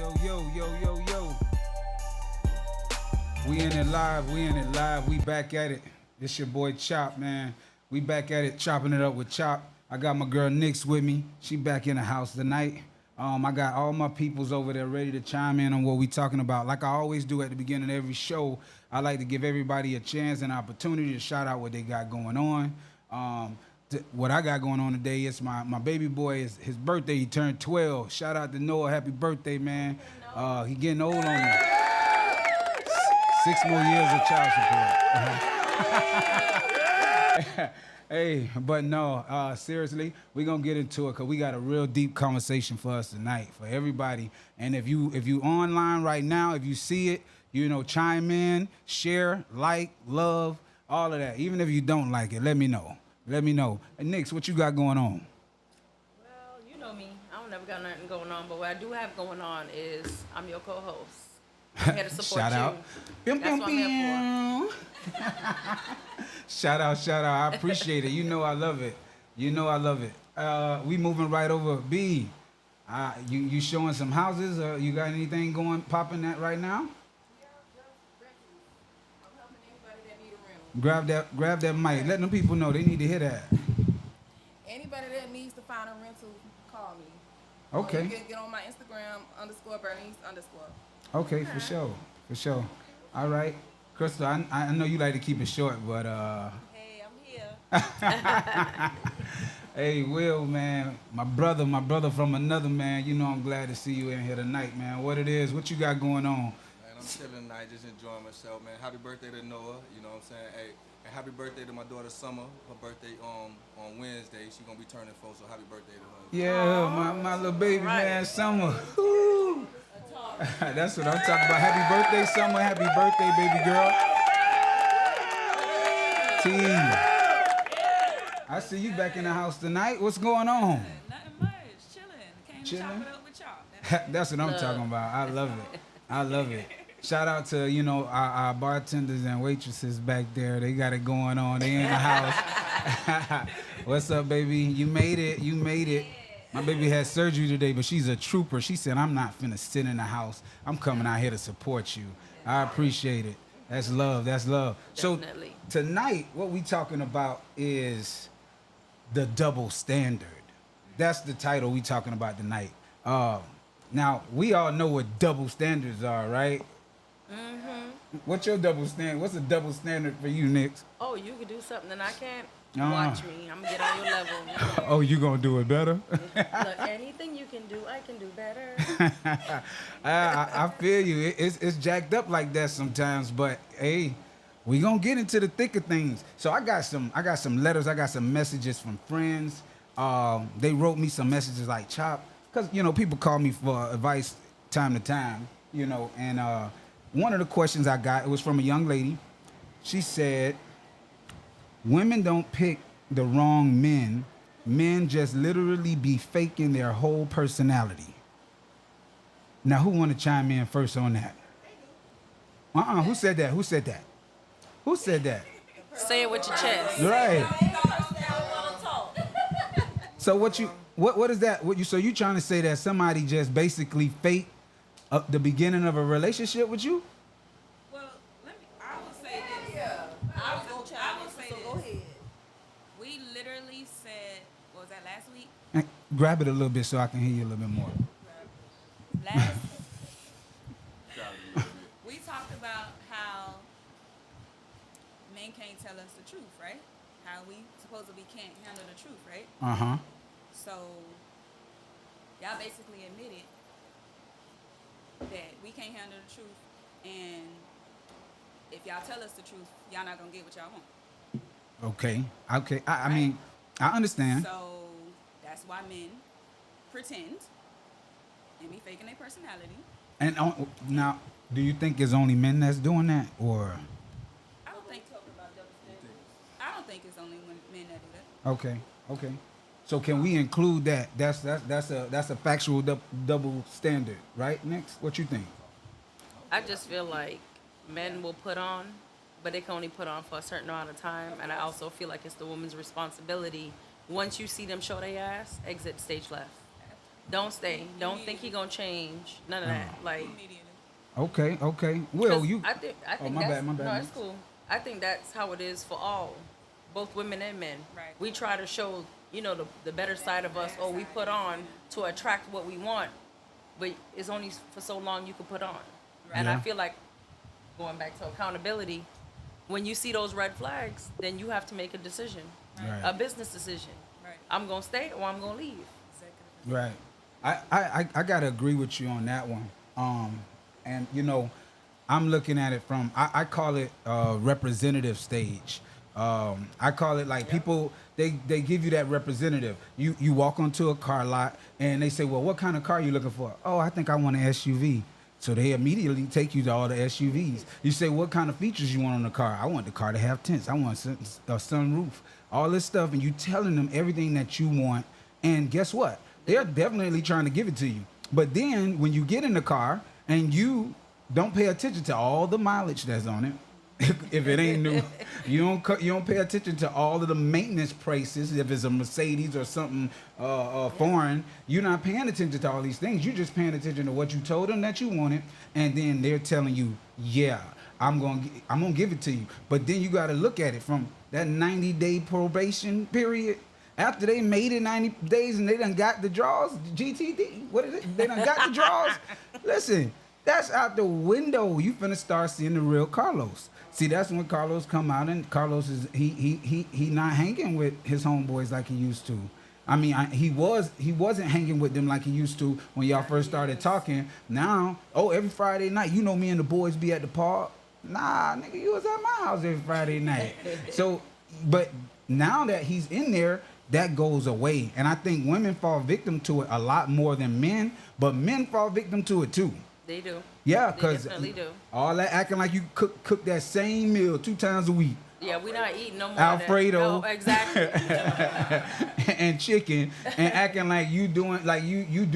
Yo, yo, yo, yo, yo. We in it live. We in it live. We back at it. This your boy Chop, man. We back at it, chopping it up with Chop. I got my girl Nix with me. She back in the house tonight. I got all my peoples over there ready to chime in on what we talking about. Like I always do at the beginning of every show, I like to give everybody a chance and opportunity to shout out what they got going on. What I got going on today is my baby boy is his birthday. He turned 12. Shout out to Noah. Happy birthday, man. He getting old on me. 6 more years of child support. Hey, but no, seriously, we're gonna get into it because we got a real deep conversation for us tonight, for everybody. And if you online right now, if you see it, chime in, share, like, love, all of that. Even if you don't like it, let me know. Let me know. And Nix, what you got going on? Well, you know me. I don't never got nothing going on, but what I do have going on is I'm your co-host. I'm here to support Shout you. out. That's what I'm here Shout out. I appreciate it. You know I love it. We moving right over. B, you showing some houses? You got anything popping that right now? I'm helping anybody that need a rental. Grab that mic. Let them people know they need to hear that. Anybody that needs to find a rental, call me. Okay. You can get on my Instagram _Bernice_. Okay, for sure. All right. Crystal, I know you like to keep it short, but Hey, I'm here. hey, Will, man, my brother from another man, I'm glad to see you in here tonight, man. What you got going on? Man, I'm chilling tonight, just enjoying myself, man. Happy birthday to Noah, you know what I'm saying? Hey, and happy birthday to my daughter Summer. Her birthday on Wednesday. She's gonna be turning 4, so happy birthday to her. Yeah, my little baby, man, Summer. Woo. That's what I'm talking about. Happy birthday, Summer. Happy birthday, baby girl. T. I see you back in the house tonight. What's going on? Nothing much. Chilling. Came to chop it up with y'all. That's what I'm talking about. I love it. Shout out to, our bartenders and waitresses back there. They got it going on. They in the house. What's up, baby? You made it. My baby had surgery today, but she's a trooper. She said, I'm not finna sit in the house. I'm coming out here to support you. I appreciate it. That's love. Definitely. So tonight, what we talking about is the double standard. That's the title we talking about tonight. Now, we all know what double standards are, right? Mm-hmm. What's your double standard? What's a double standard for you, Nix? Oh, you can do something that I can't. Watch me. I'm going to get on your level. Oh, you gonna do it better? Look, anything you can do, I can do better. I feel you. It's jacked up like that sometimes, but hey, we gonna get into the thick of things. So I got some letters. I got some messages from friends. They wrote me some messages like Chop, because people call me for advice time to time. And one of the questions I got, it was from a young lady. She said, women don't pick the wrong men. Men just literally be faking their whole personality. Now, who want to chime in first on that? Who said that? Say it with your chest. Right. So what is that? So you trying to say that somebody just basically fake the beginning of a relationship with you? Well, I will say this. I will say this. Go ahead. We literally said, what was that, last week? Grab it a little bit so I can hear you a little bit more. We talked about how men can't tell us the truth, right? How we supposedly can't handle the truth, right? Uh-huh. So y'all basically admitted that we can't handle the truth, and if y'all tell us the truth, y'all not gonna get what y'all want. Okay. I mean, I understand. So that's why men pretend and be faking their personality. And now, do you think it's only men that's doing that, or? I don't think it's only men that do that. Okay. So can we include that? That's a factual double standard, right? Next, what you think? I just feel like men will put on, but they can only put on for a certain amount of time. And I also feel like it's the woman's responsibility. Once you see them show their ass, exit stage left. Don't stay. Don't think he gonna change. None of that. Like, Immediately. Okay. Will 'cause you? I think my that's bad, my bad, no, man. it's cool. I think that's how it is for all, both women and men. Right. We try to show, the better side of us, or we put on to attract what we want, but it's only for so long you can put on. And I Yeah. feel like, going back to accountability, when you see those red flags, then you have to make a decision, Right. a business decision. Right. I'm gonna stay or I'm gonna leave. Executive. Right. I gotta agree with you on that one. And I'm looking at it from I call it representative stage. I call it like people they give you that representative. You walk onto a car lot and they say, well, what kind of car are you looking for? Oh, I think I want an SUV. So they immediately take you to all the SUVs. You say, what kind of features you want on the car? I want the car to have tents. I want a sunroof. All this stuff, and you telling them everything that you want. And guess what? They're definitely trying to give it to you. But then when you get in the car and you don't pay attention to all the mileage that's on it, if it ain't new, you don't pay attention to all of the maintenance prices. If it's a Mercedes or something foreign, you're not paying attention to all these things. You're just paying attention to what you told them that you wanted, and then they're telling you, yeah, I'm gonna give it to you. But then you got to look at it from that 90-day probation period. After they made it 90 days and they done got the draws, GTD, what is it? They done got the draws. Listen, that's out the window. You finna start seeing the real Carlos. See, that's when Carlos come out, and Carlos is he not hanging with his homeboys like he used to. I mean, he wasn't hanging with them like he used to when y'all first started talking. Now, every Friday night, me and the boys be at the park. Nah, nigga, you was at my house every Friday night. So, but now that he's in there, that goes away. And I think women fall victim to it a lot more than men, but men fall victim to it too. They do. Yeah, They because definitely do. all that acting like you cook that same meal 2 times a week. Yeah, we're not eating no more Alfredo. of that. No, exactly. And chicken, and acting like you do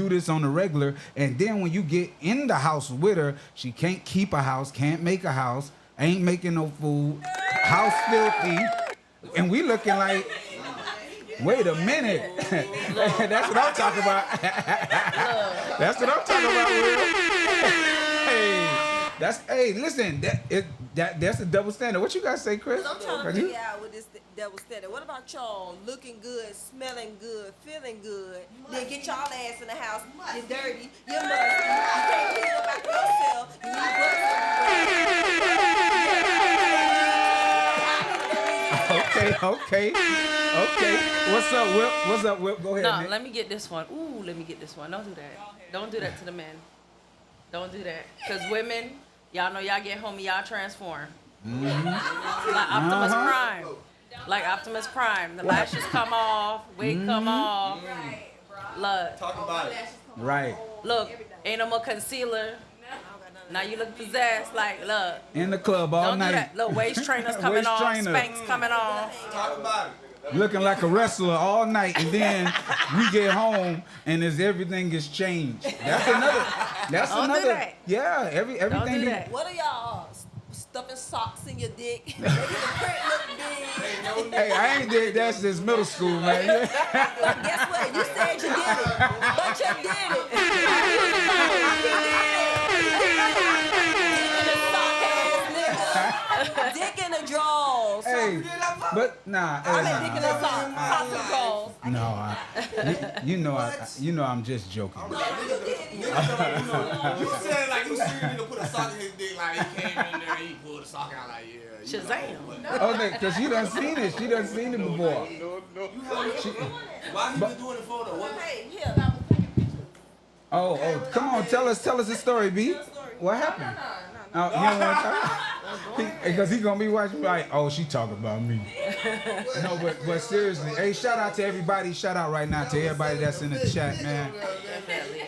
this on the regular, and then when you get in the house with her, she can't keep a house, can't make a house, ain't making no food, house filthy, and we looking like, wait a minute, that's what I'm talking about. That's what I'm talking about, Will. Listen, that's a double standard. What you guys say, Chris? I'm trying to figure out with this double standard. What about y'all looking good, smelling good, feeling good? Then get y'all ass in the house. You're dirty. You're musty. You can't clean up after yourself. You Okay. What's up, Whip? Go ahead, No, Nick. let me get this one. Ooh, let me get this one. Don't do that. Don't do that to the men. Don't do that. Because women, y'all know y'all get home and y'all transform. Like Optimus Prime. Like Optimus Prime. The lashes come off, wig come off. Look, Talk about it. Right. look, ain't no more concealer. Now you look possessed. Like, look. In the club all Don't do night. that. Little waist trainers coming Waist off, trainer. Spanx coming off. Talk about it. Looking like a wrestler all night, and then we get home and everything gets changed. That's another. Don't do that. Yeah, everything. Don't do be- that. What are y'all stuffing socks in your dick? Making the print look big. Hey, I ain't did that since middle school, man. Well, guess what? You said you did it, but you did it. Dick in the drawers. Hey, but nah. I mean, dick in the socks. Socks and drawers. No, you know I'm just joking. You said like you see a nigga put a sock in his dick, like he came in there and he pulled a sock out like, yeah. Shazam. Okay, because she done seen it. She done seen it before. Why he been doing it for though? What? Hey, here. Oh, come on, tell us the story, B. What happened? No. You don't want to talk? Because he gonna be watching like, oh, she talking about me. No, but seriously, hey, shout out to everybody. Shout out right now to everybody that's in the chat, man.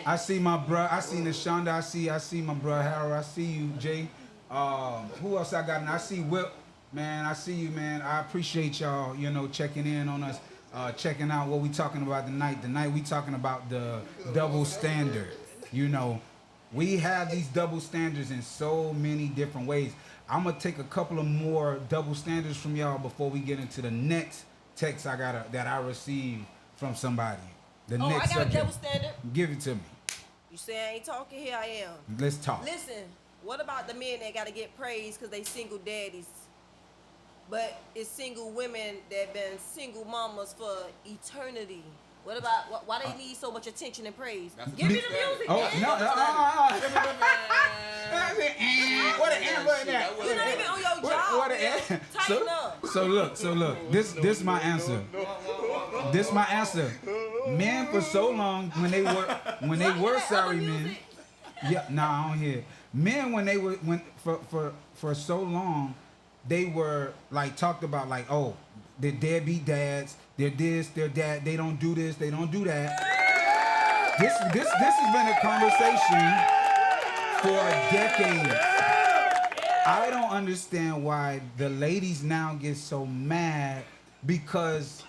I see my bro. I see Nashonda. I see my bro Harold. I see you, Jay. Who else I got? I see Whip. Man, I see you, man. I appreciate y'all, checking in on us, checking out what we talking about tonight. Tonight we talking about the double standard. We have these double standards in so many different ways. I'm gonna take a couple of more double standards from y'all before we get into the next text that I received from somebody. The Oh, I next got a double subject. standard. Give it to me. You say I ain't talking? Here I am. Let's talk. Listen, what about the men that gotta get praised because they single daddies? But it's single women that been single mamas for eternity. What about why they need so much attention and praise? Give me the music, Oh man. no! What an answer that. You're not even on your job. What man. an Tighten up. So look. This my answer. This my answer. Men for so long when they were sorry men. Yeah, nah, I don't hear. Men when for so long, they were like talked about like, oh, they're deadbeat dads, they're this, they're that, they don't do this, they don't do that. This has been a conversation for decades. I don't understand why the ladies now get so mad because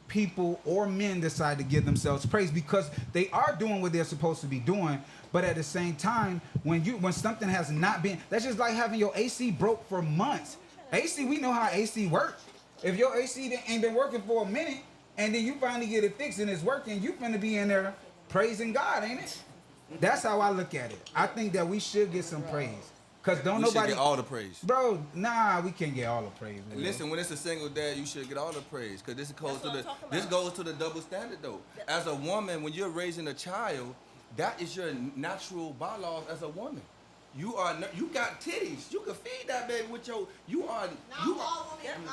people or men decide to give themselves praise because they are doing what they're supposed to be doing. But at the same time, when something has not been, that's just like having your AC broke for months. AC, we know how AC works. If your AC ain't been working for a minute, and then you finally get it fixed and it's working, you finna be in there praising God, ain't it? That's how I look at it. I think that we should get some praise. Cause don't We should nobody get all the praise. Bro, nah, we can't get all the praise. Will. Listen, when it's a single dad, you should get all the praise, cause this goes That's what I'm talking this about. goes to the double standard though. As a woman, when you're raising a child, that is your natural bylaws as a woman. You got titties. You can feed that baby with your.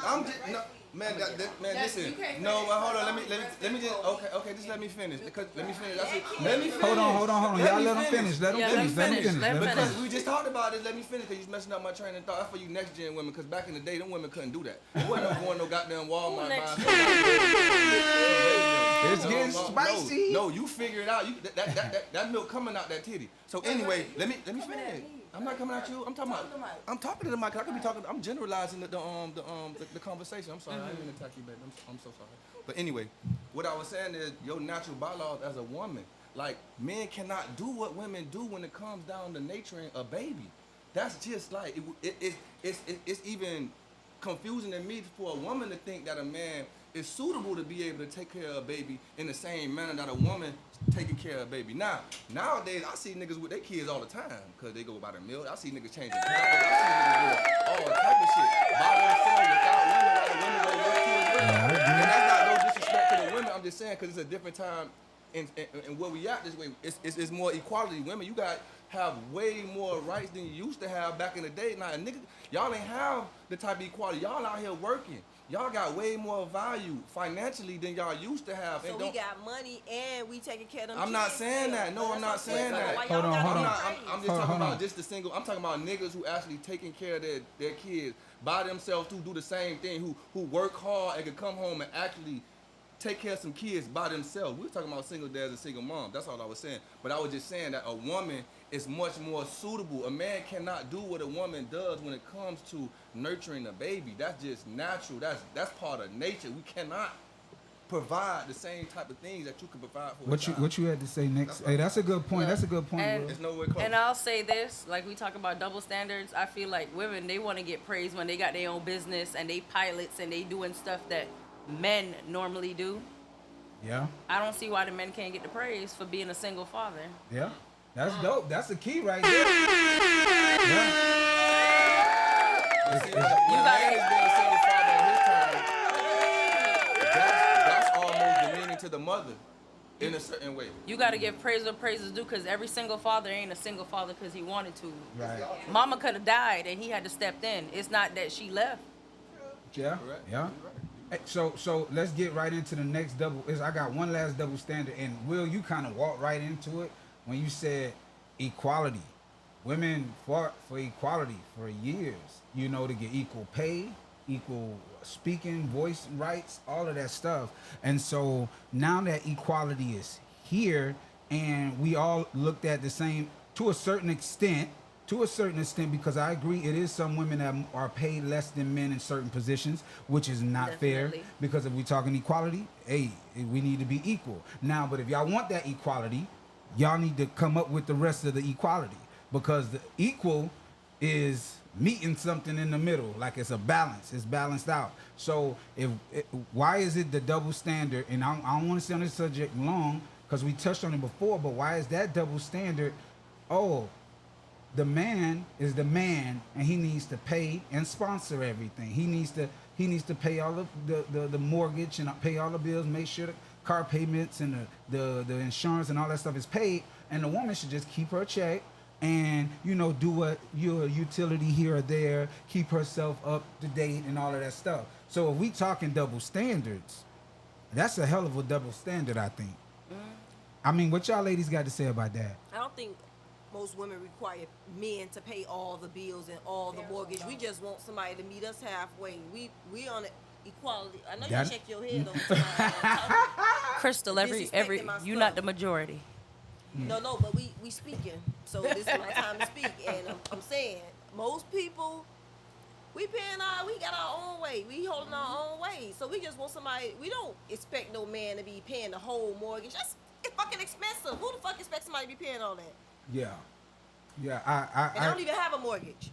I'm just no, man. Listen. No, hold on. Let me just. Okay. Just let me finish. Because let me finish. Let me finish. Hold on. Y'all let him finish. Let Yeah, him finish. Because we just talked about it. Let me finish because you messing up my train of thought. That's for you next gen women. Because back in the day, them women couldn't do that. They wasn't going no goddamn Walmart. next It's getting spicy. No, you figure it out. That milk coming out that titty. So anyway, let me finish. I'm not coming at you. I'm talking to the mic. I could be talking. I'm generalizing the conversation. I'm sorry. I didn't mean to attack you, baby. I'm so sorry. But anyway, what I was saying is your natural bylaws as a woman. Like men cannot do what women do when it comes down to nurturing a baby. That's just like it's even confusing to me for a woman to think that a man is suitable to be able to take care of a baby in the same manner that a woman taking care of a baby. Nowadays, I see niggas with their kids all the time because they go by the milk. I see niggas changing pampers. I see niggas doing all type of shit by themselves without women, while the women go work too as well. And that's not no disrespect to the women. I'm just saying because it's a different time and where we at this way. It's more equality. Women, you got have way more rights than you used to have back in the day. Now, nigga, y'all ain't have the type of equality. Y'all out here working. Y'all got way more value financially than y'all used to have. So we got money and we taking care of them. I'm not kids saying still. that. No, I'm not That's what saying saying. that. Why Hold y'all on, got hold no on. praise? I'm just Hold talking on. about just the single. I'm talking about niggas who actually taking care of their kids by themselves, who do the same thing, who work hard and can come home and actually take care of some kids by themselves. We were talking about single dads and single moms. That's all I was saying. But I was just saying that a woman is much more suitable. A man cannot do what a woman does when it comes to nurturing a baby. That's just natural. That's part of nature. We cannot provide the same type of things that you can provide for a child. What you had to say next? Hey, that's a good point. That's a good point. And- Will. There's nowhere close. And I'll say this, like we talk about double standards, I feel like women, they want to get praised when they got their own business and they pilots and they doing stuff that men normally do. Yeah. I don't see why the men can't get the praise for being a single father. Yeah. That's dope. That's the key right there. Yeah. But see, when a man is being a single father in his time, that's almost demeaning to the mother in a certain way. You got to give praise where praise is due because every single father ain't a single father because he wanted to. Right. Mama could have died and he had to step in. It's not that she left. Yeah. Correct. Yeah. Hey, so let's get right into the next double. I got one last double standard, and Will, you kind of walked right into it when you said equality. Women fought for equality for years, to get equal pay, equal speaking, voice rights, all of that stuff. And so now that equality is here and we all looked at the same to a certain extent, because I agree it is some women that are paid less than men in certain positions, which is not Definitely. fair, because if we're talking equality, hey, we need to be equal. Now, but if y'all want that equality, y'all need to come up with the rest of the equality, because the equal is meeting something in the middle, like it's a balance, it's balanced out. So why is it the double standard? And I don't want to stay on this subject long because we touched on it before, but why is that double standard? Oh, the man is the man, and he needs to pay and sponsor everything. He needs to pay all of the mortgage and pay all the bills, make sure the car payments and the insurance and all that stuff is paid, and the woman should just keep her check and, you know, do what your utility here or there, keep herself up to date and all of that stuff. So if we talking double standards, that's a hell of a double standard, I think. I mean, what y'all ladies got to say about that? I don't think most women require men to pay all the bills and all the mortgage. We just want somebody to meet us halfway. We on equality. I know That- you shake your head on Crystal, Disrespecting my you stuff. not the majority. No, but we speaking. So this is my time to speak. And I'm saying, most people, we got our own way. We holding our own way. So we just want somebody, we don't expect no man to be paying the whole mortgage. It's fucking expensive. Who the fuck expects somebody to be paying all that? Yeah. And I don't even have a mortgage.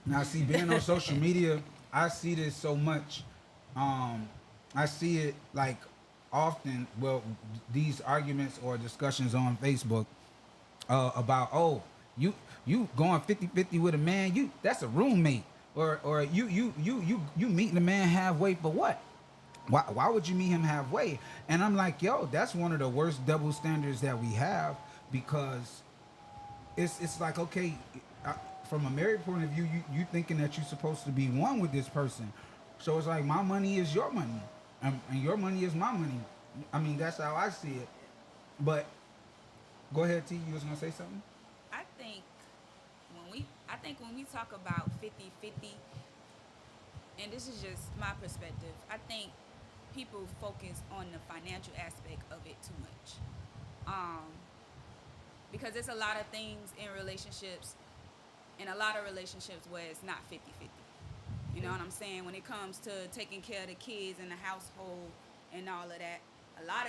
Now, see, being on social media, I see this so much. I see it like often. Well, these arguments or discussions on Facebook about, oh, you going 50-50 with a man, that's a roommate, or you meeting a man halfway for what? Why would you meet him halfway? And I'm like, yo, that's one of the worst double standards that we have, because it's like, okay, from a married point of view, you thinking that you're supposed to be one with this person. So it's like, my money is your money, and your money is my money. I mean, that's how I see it. But go ahead, T. You was gonna say something? I think when we talk about 50-50, and this is just my perspective, I think people focus on the financial aspect of it too much. Because there's a lot of things in relationships, and a lot of relationships where it's not 50-50. You know what I'm saying? When it comes to taking care of the kids and the household and all of that, a lot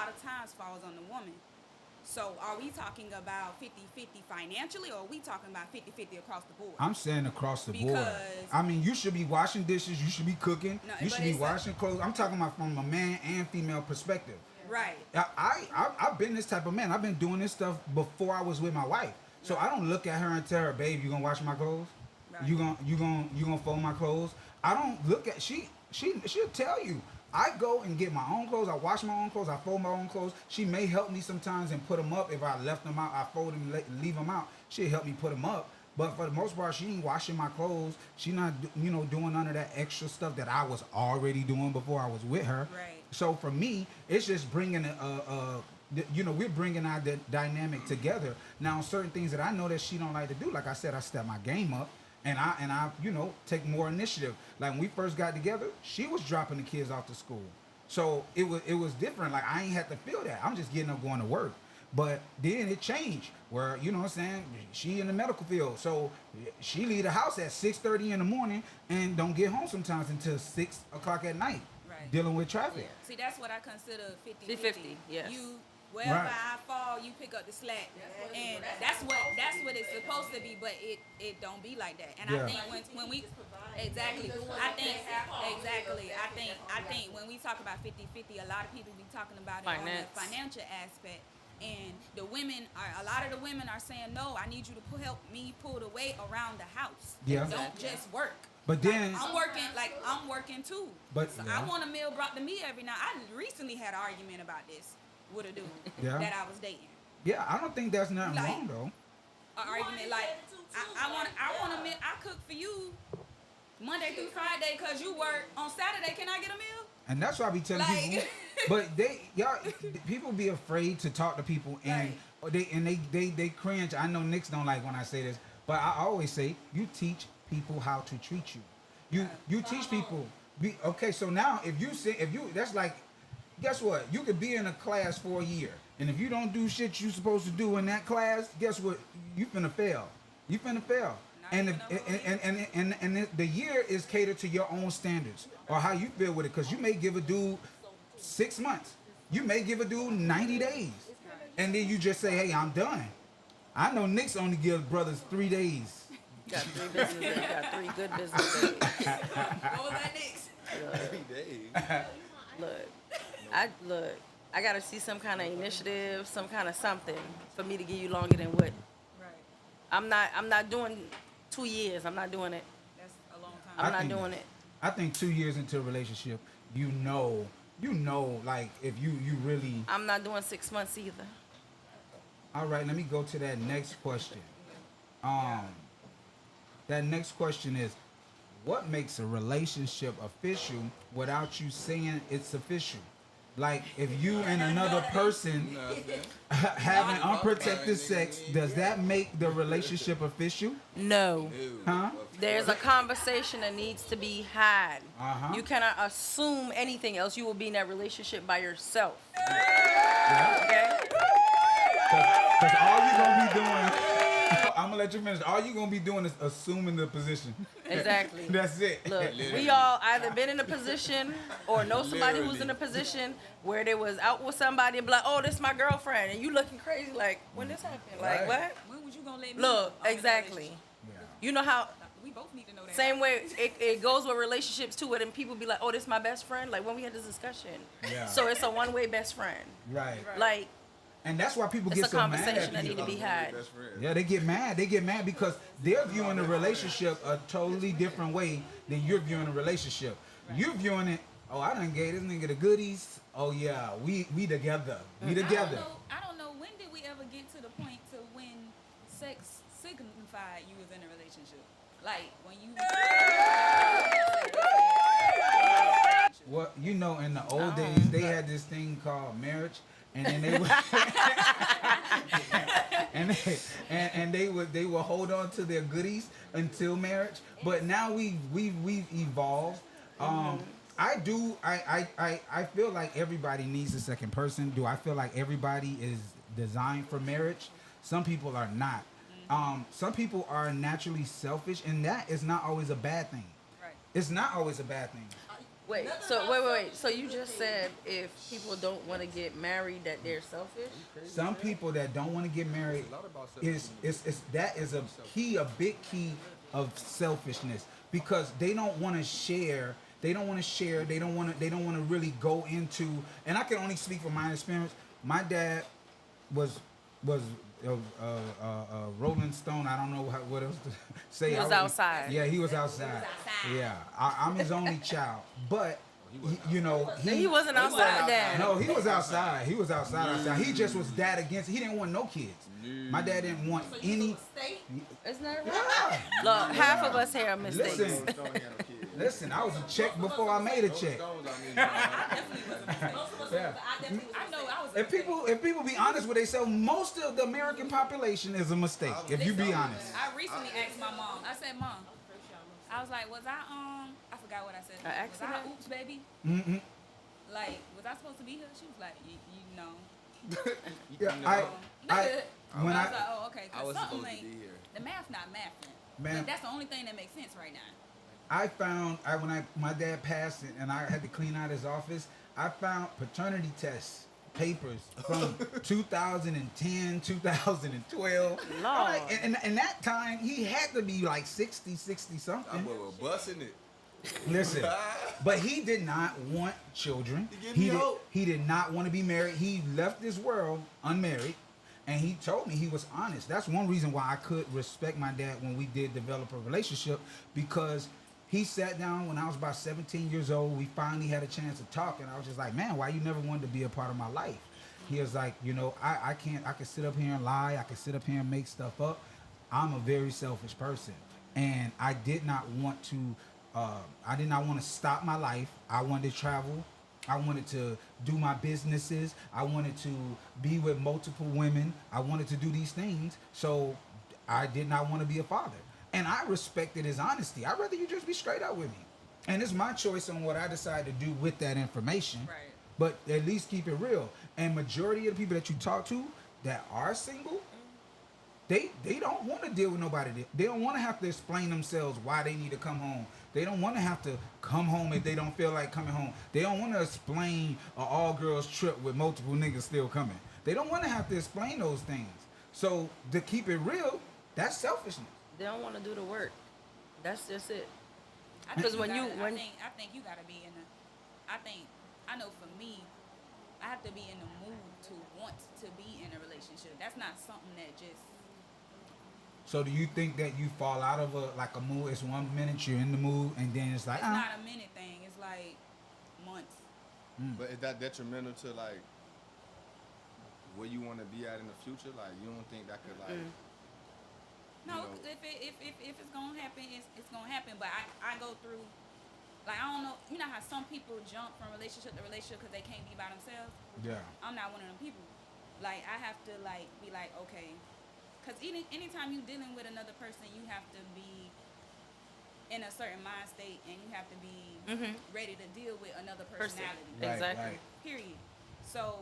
of times falls on the woman. So are we talking about 50-50 financially, or are we talking about 50-50 across the board? I'm saying across the board. Because- I mean, you should be washing dishes, you should be cooking, No, you but should be it's a- washing clothes. I'm talking about from a man and female perspective. Right. I've been this type of man. I've been doing this stuff before I was with my wife. So I don't look at her and tell her, babe, you gonna wash my clothes? Right. You gonna fold my clothes? I don't look at she'll tell you. I go and get my own clothes. I wash my own clothes. I fold my own clothes. She may help me sometimes and put them up. If I left them out, I fold them and leave them out. She'll help me put them up. But for the most part, she ain't washing my clothes. She not, doing none of that extra stuff that I was already doing before I was with her. Right. So for me, it's just bringing we're bringing our dynamic together. Now, certain things that I know that she don't like to do, like I said, I step my game up. And I take more initiative. Like when we first got together, she was dropping the kids off to school. So it was different. Like I ain't had to feel that. I'm just getting up going to work. But then it changed where, you know what I'm saying, she in the medical field. So she leave the house at 6:30 in the morning and don't get home sometimes until 6 o'clock at night. Right. Dealing with traffic. See, that's what I consider 50-50. 50, yes. Wherever Right. I fall, you pick up the slack, and that's what it's supposed to be. But it don't be like that. And Yeah. I think when we exactly, I think when we talk about 50-50, a lot of people be talking about it on Finance. the financial aspect. And a lot of the women are saying, no, I need you to help me pull the weight around the house. Yeah. Don't just work. But then I'm working too. But- So yeah. I want a meal brought to me every night. I recently had an argument about this with a dude Yeah. that I was dating. yeah, I don't think there's nothing Like- wrong though. An argument like I want a meal. I cook for you Monday through Friday because you work on Saturday. Can I get a meal? And that's why I be telling Like- people. But people be afraid to talk to people, and they cringe. I know Nicks don't like when I say this, but I always say you teach people how to treat you. You teach people. Okay, so now if you that's like, guess what? You could be in a class for a year, and if you don't do shit you supposed to do in that class, guess what? You finna fail. You finna fail. Not And the year is catered to your own standards or how you feel with it. Because you may give a dude 6 months. You may give a dude 90 days. And then you just say, hey, I'm done. I know Nicks only give brothers 3 days. Got 3 business days. Got 3 good business days. What was that next? Look. I gotta see some kind of initiative, some kind of something for me to give you longer than what. Right. I'm not doing 2 years. I'm not doing it. That's a long time. I'm I not think- doing it. I think 2 years into a relationship, you know, like if you really. I'm not doing 6 months either. All right, let me go to that next question. That next question is, what makes a relationship official without you saying it's official? Like, if you and another person having unprotected sex, does that make the relationship official? No. Huh? There's a conversation that needs to be had. Uh-huh. You cannot assume anything else. You will be in that relationship by yourself. Yeah. Okay? Because all you're going to be doing, I'm going to let you finish. All you're going to be doing is assuming the position. Exactly. That's it. Look, we all either been in a position or know somebody who's in a position where they was out with somebody and be like, oh, this is my girlfriend. And you looking crazy like, when this happened? Like, Right. what? When would you gonna let me? Look, I'm in a exactly. relationship? You know how, We both need to know that. same way it goes with relationships too, and people be like, oh, this is my best friend. Like, when we had this discussion. Yeah. So it's a one-way best friend. Right. Like, And that's why people it's get a so mad conversation at that need people. to be had. Yeah, they get mad. They get mad because they're viewing a relationship a totally different way than you're viewing a relationship. You're viewing it, oh, I done gave this nigga the goodies. Oh yeah, we together. We together. I don't know. When did we ever get to the point to when sex signified you was in a relationship? Like when you. Well, you know, in the old days, they had this thing called marriage, and then they would, and they would hold on to their goodies until marriage. But now we've evolved. I feel like everybody needs a second person. Do I feel like everybody is designed for marriage? Some people are not. Some people are naturally selfish, and that is not always a bad thing. Right. It's not always a bad thing. Wait, so you just said if people don't want to get married that they're selfish? Some people that don't want to get married is a big key of selfishness because they don't want to share. They don't want to really go into. And I can only speak from my experience. My dad was Rolling Stone. I don't know what else to say. He was outside. Yeah, he was outside. Yeah, I'm his only child, but He wasn't outside then. no, he was outside. He was outside. He just was dad against. He didn't want no kids. My dad didn't want any. Isn't that right? Yeah. Look, half of us here are mistakes. Listen, I was a check before I made a check. Yeah. I know I was. If people be honest with themselves, most of the American population is a mistake. If you be honest. I recently asked my mom. I said, Mom, I was like, was I forgot what I said. An accident? Was I oops, baby? Mm-mm. Like, was I supposed to be here? She was like, you know. Yeah, Nigga. when I I was like, oh, okay. I 'cause was something supposed to ain't, be here. the math not mathing. Man. But that's the only thing that makes sense right now. I found when my dad passed and I had to clean out his office, I found paternity test papers from 2010, 2012. I'm like, and that time he had to be like 60 I something. was busting it. Listen, but he did not want children. You give me hope. He did not want to be married. He left this world unmarried, and he told me he was honest. That's one reason why I could respect my dad when we did develop a relationship, because he sat down when I was about 17 years old. We finally had a chance to talk, and I was just like, man, why you never wanted to be a part of my life? He was like, I can sit up here and lie. I can sit up here and make stuff up. I'm a very selfish person, and I did not want to stop my life. I wanted to travel. I wanted to do my businesses. I wanted to be with multiple women. I wanted to do these things. So I did not want to be a father. And I respected his honesty. I'd rather you just be straight up with me. And it's my choice on what I decide to do with that information. Right. But at least keep it real. And majority of the people that you talk to that are single, they don't want to deal with nobody. They don't want to have to explain themselves why they need to come home. They don't want to have to come home if they don't feel like coming home. They don't want to explain an all-girls trip with multiple niggas still coming. They don't want to have to explain those things. So to keep it real, that's selfishness. They don't want to do the work. That's just it. I think 'Cause you when you- gotta- when- I think you gotta be in the. I know for me, I have to be in the mood to want to be in a relationship. That's not something that just. So do you think that you fall out of a mood? It's 1 minute you're in the mood, and then it's like, It's not a minute thing. It's like months. But is that detrimental to like where you want to be at in the future? Like, you don't think that could like? No, You know. if it's gonna happen, it's gonna happen. But I go through, like, I don't know. You know how some people jump from relationship to relationship because they can't be by themselves. yeah, I'm not one of them people. Like, I have to like be like, okay, because anytime you dealing with another person, you have to be in a certain mind state, and you have to be ready to deal with another personality. Right, Exactly. right. Period. So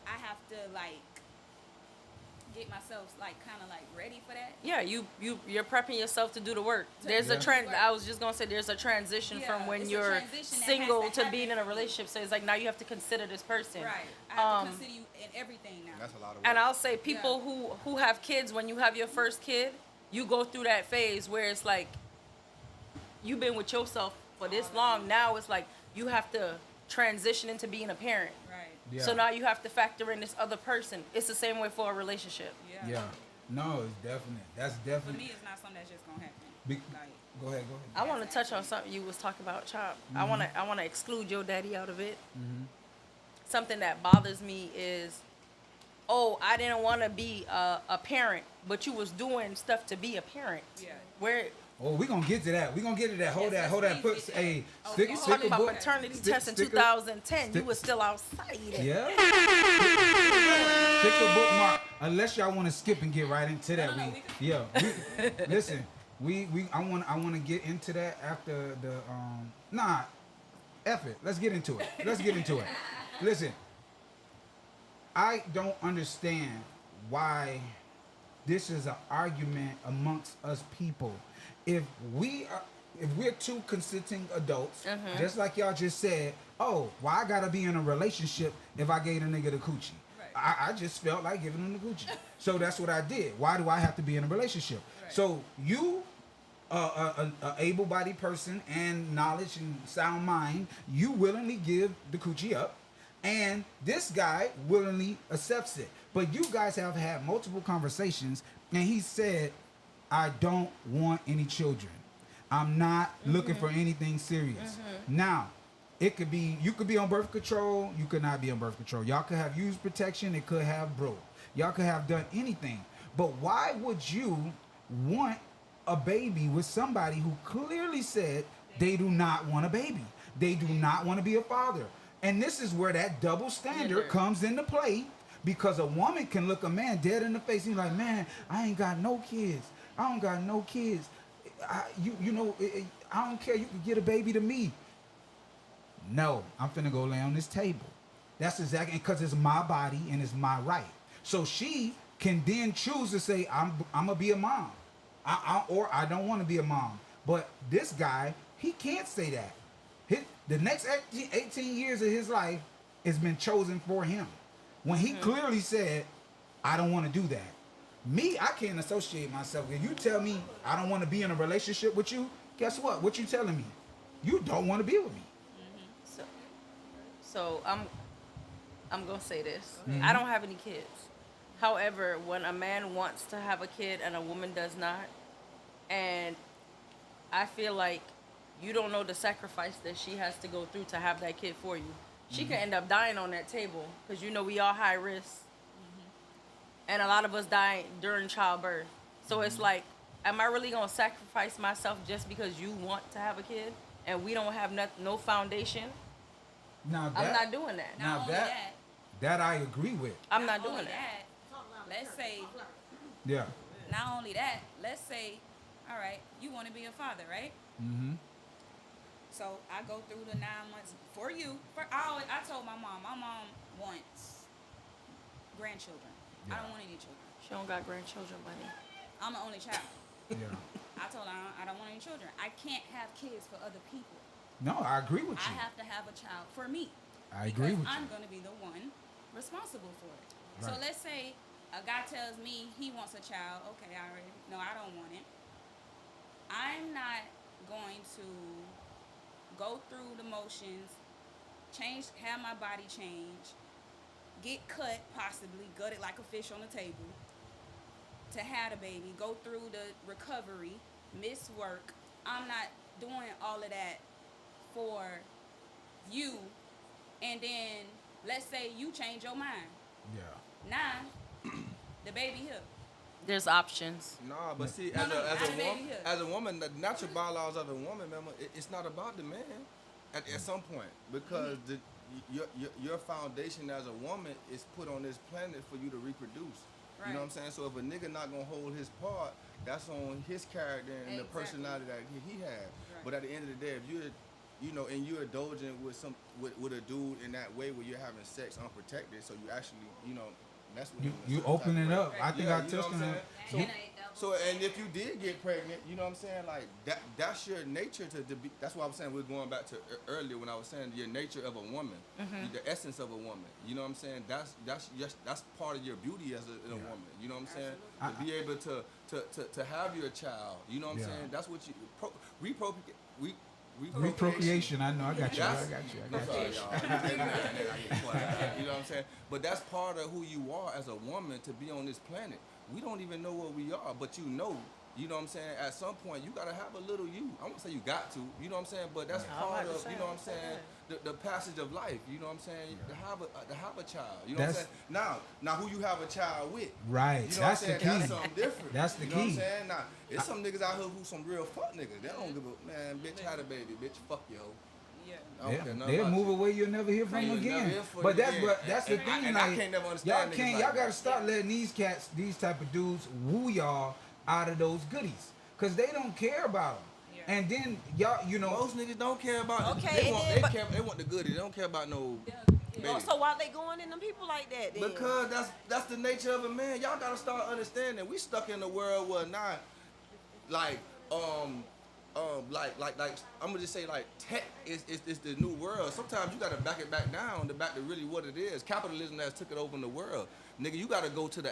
I have to like get myself like kind of like ready for that. Yeah, you're prepping yourself to do the work. There's Yeah. a trend. I was just gonna say there's a transition Yeah, from when it's a you're transition that has single to to being in a happen. relationship. So it's like now you have to consider this person. Right. I have to Um, consider you in everything now. That's a lot of work. And I'll say people who have kids, when you have your first kid, you go through that phase where it's like you've been with yourself for this long. Now it's like you have to transition into being a parent. Right. yeah. So now you have to factor in this other person. It's the same way for a relationship. Yeah. yeah. No, it's definite. That's For definite. me, it's not something that's just gonna happen. Be- Like, Go ahead. I want to touch on something you was talking about, Chop. I want to exclude your daddy out of it. Something that bothers me is, oh, I didn't want to be a parent, but you was doing stuff to be a parent. yeah. Where Oh, we gonna get to that. We gonna get to that. Hold Yes, that. Hold let's that. Put please get hey, that. stick, Okay. stick talking a about book. maternity stick- test in stick a- 2010, you stick- was still outside. Yeah. Stick a bookmark. Unless y'all want to skip and get right into that. No, we, we can- yeah. Listen, I want to get into that after the Nah, F it. Let's get into it. Let's get into it. Listen, I don't understand why this is an argument amongst us people. If we're two consenting adults, just like y'all just said, oh, why I gotta be in a relationship if I gave a nigga the coochie? Right. I just felt like giving him the coochie. So that's what I did. Why do I have to be in a relationship? Right. So you, a able-bodied person and knowledge and sound mind, you willingly give the coochie up, and this guy willingly accepts it. But you guys have had multiple conversations, and he said, I don't want any children. I'm not looking for anything serious. Now, it could be, you could be on birth control, you could not be on birth control. Y'all could have used protection, it could have broke. Y'all could have done anything. But why would you want a baby with somebody who clearly said they do not want a baby? They do not want to be a father. And this is where that double standard comes into play, because a woman can look a man dead in the face and be like, man, I ain't got no kids. I don't got no kids. I don't care. You can get a baby to me. No, I'm finna go lay on this table. That's exactly, because it's my body and it's my right. So she can then choose to say, I'm gonna be a mom, or I don't want to be a mom. But this guy, he can't say that. The next 18 years of his life has been chosen for him. When he clearly said, I don't want to do that. Me, I can't associate myself. If you tell me I don't want to be in a relationship with you, guess what? What you telling me? You don't want to be with me. So I'm gonna say this. I don't have any kids. However, when a man wants to have a kid and a woman does not, and I feel like you don't know the sacrifice that she has to go through to have that kid for you. She could end up dying on that table, because you know we all high risk, and a lot of us die during childbirth. So it's like, am I really gonna sacrifice myself just because you want to have a kid and we don't have no foundation? Now I'm not doing that. Now Not only that- that I agree with. I'm not only doing that. Let's say, Yeah. not only that, let's say, all right, you want to be a father, right? Mm-hmm. So I go through the 9 months for you. I told my mom wants grandchildren. I don't want any children. She don't got grandchildren, buddy. I'm the only child. Yeah. I told her I don't want any children. I can't have kids for other people. No, I agree with I you. have to have a child for me. I agree because with I'm you. going to be the one responsible for it. So Right. let's say a guy tells me he wants a child. Okay, I already know I don't want it. I'm not going to go through the motions, have my body change, get cut, possibly gutted like a fish on the table, to have a baby, go through the recovery, miss work. I'm not doing all of that for you. And then let's say you change your mind. Yeah. Now, the baby here. There's options. Nah, but see, No, no, as not a a baby woman, here. as a woman, the natural bylaws of a woman, remember, it's not about the man at some point because your foundation as a woman is put on this planet for you to reproduce. You know what I'm saying? So if a nigga not gonna hold his part, that's on his character and the Exactly. personality that he has. But at the end of the day, if you're, you know, and you're indulging with a dude in that way where you're having sex unprotected, so you actually, you know, mess with him. in a You certain open type of it way. up. I think Yeah, I you know touched what on I'm that. saying? So, and if you did get pregnant, you know what I'm saying? Like that's your nature to be. That's why I'm saying we're going back to earlier when I was saying your nature of a woman, the essence of a woman. You know what I'm saying? That's part of your beauty as a woman. You know what I'm saying? To be able to have your child. You know what I'm Yeah. saying? That's what you Reprocreation. I know. I got you. I That's- got you. I I'm got you. sorry, y'all. I get quiet. You know what I'm saying? But that's part of who you are as a woman to be on this planet. We don't even know what we are, but you know what I'm saying? At some point, you gotta have a little you. I won't say you got to, you know what I'm saying? But that's I'm part about to of, say, you know what I'm saying? The passage of life, you know what I'm saying? To have a child, you know what I'm That's- saying? Now who you have a child with? Right. You know That's what I'm the saying? key. That's something different. That's the you know what I'm key. saying? Now, it's some niggas out here who some real fuck niggas. They don't give a man, bitch, had a baby, bitch, fuck yo. Yeah. I don't care nothing They'll about move you. away. You'll never hear from You'll them never again. hear from But them that's again. what that's the And thing. I like, can't never y'all understand niggas can't. like Y'all that. gotta start letting these cats, these type of dudes, woo y'all out of those goodies, cause they don't care about them. Yeah. And then y'all, you know, Most niggas don't care about Okay, they and want then, they want the goodies. They don't care about no baby. Oh, so why they going in them people like that then? Because that's the nature of a man. Y'all gotta start understanding. We stuck in a world where not like like I'm gonna just say like tech is the new world. Sometimes you gotta back it back down to back to really what it is. Capitalism has took it over in the world. Nigga, you gotta go to the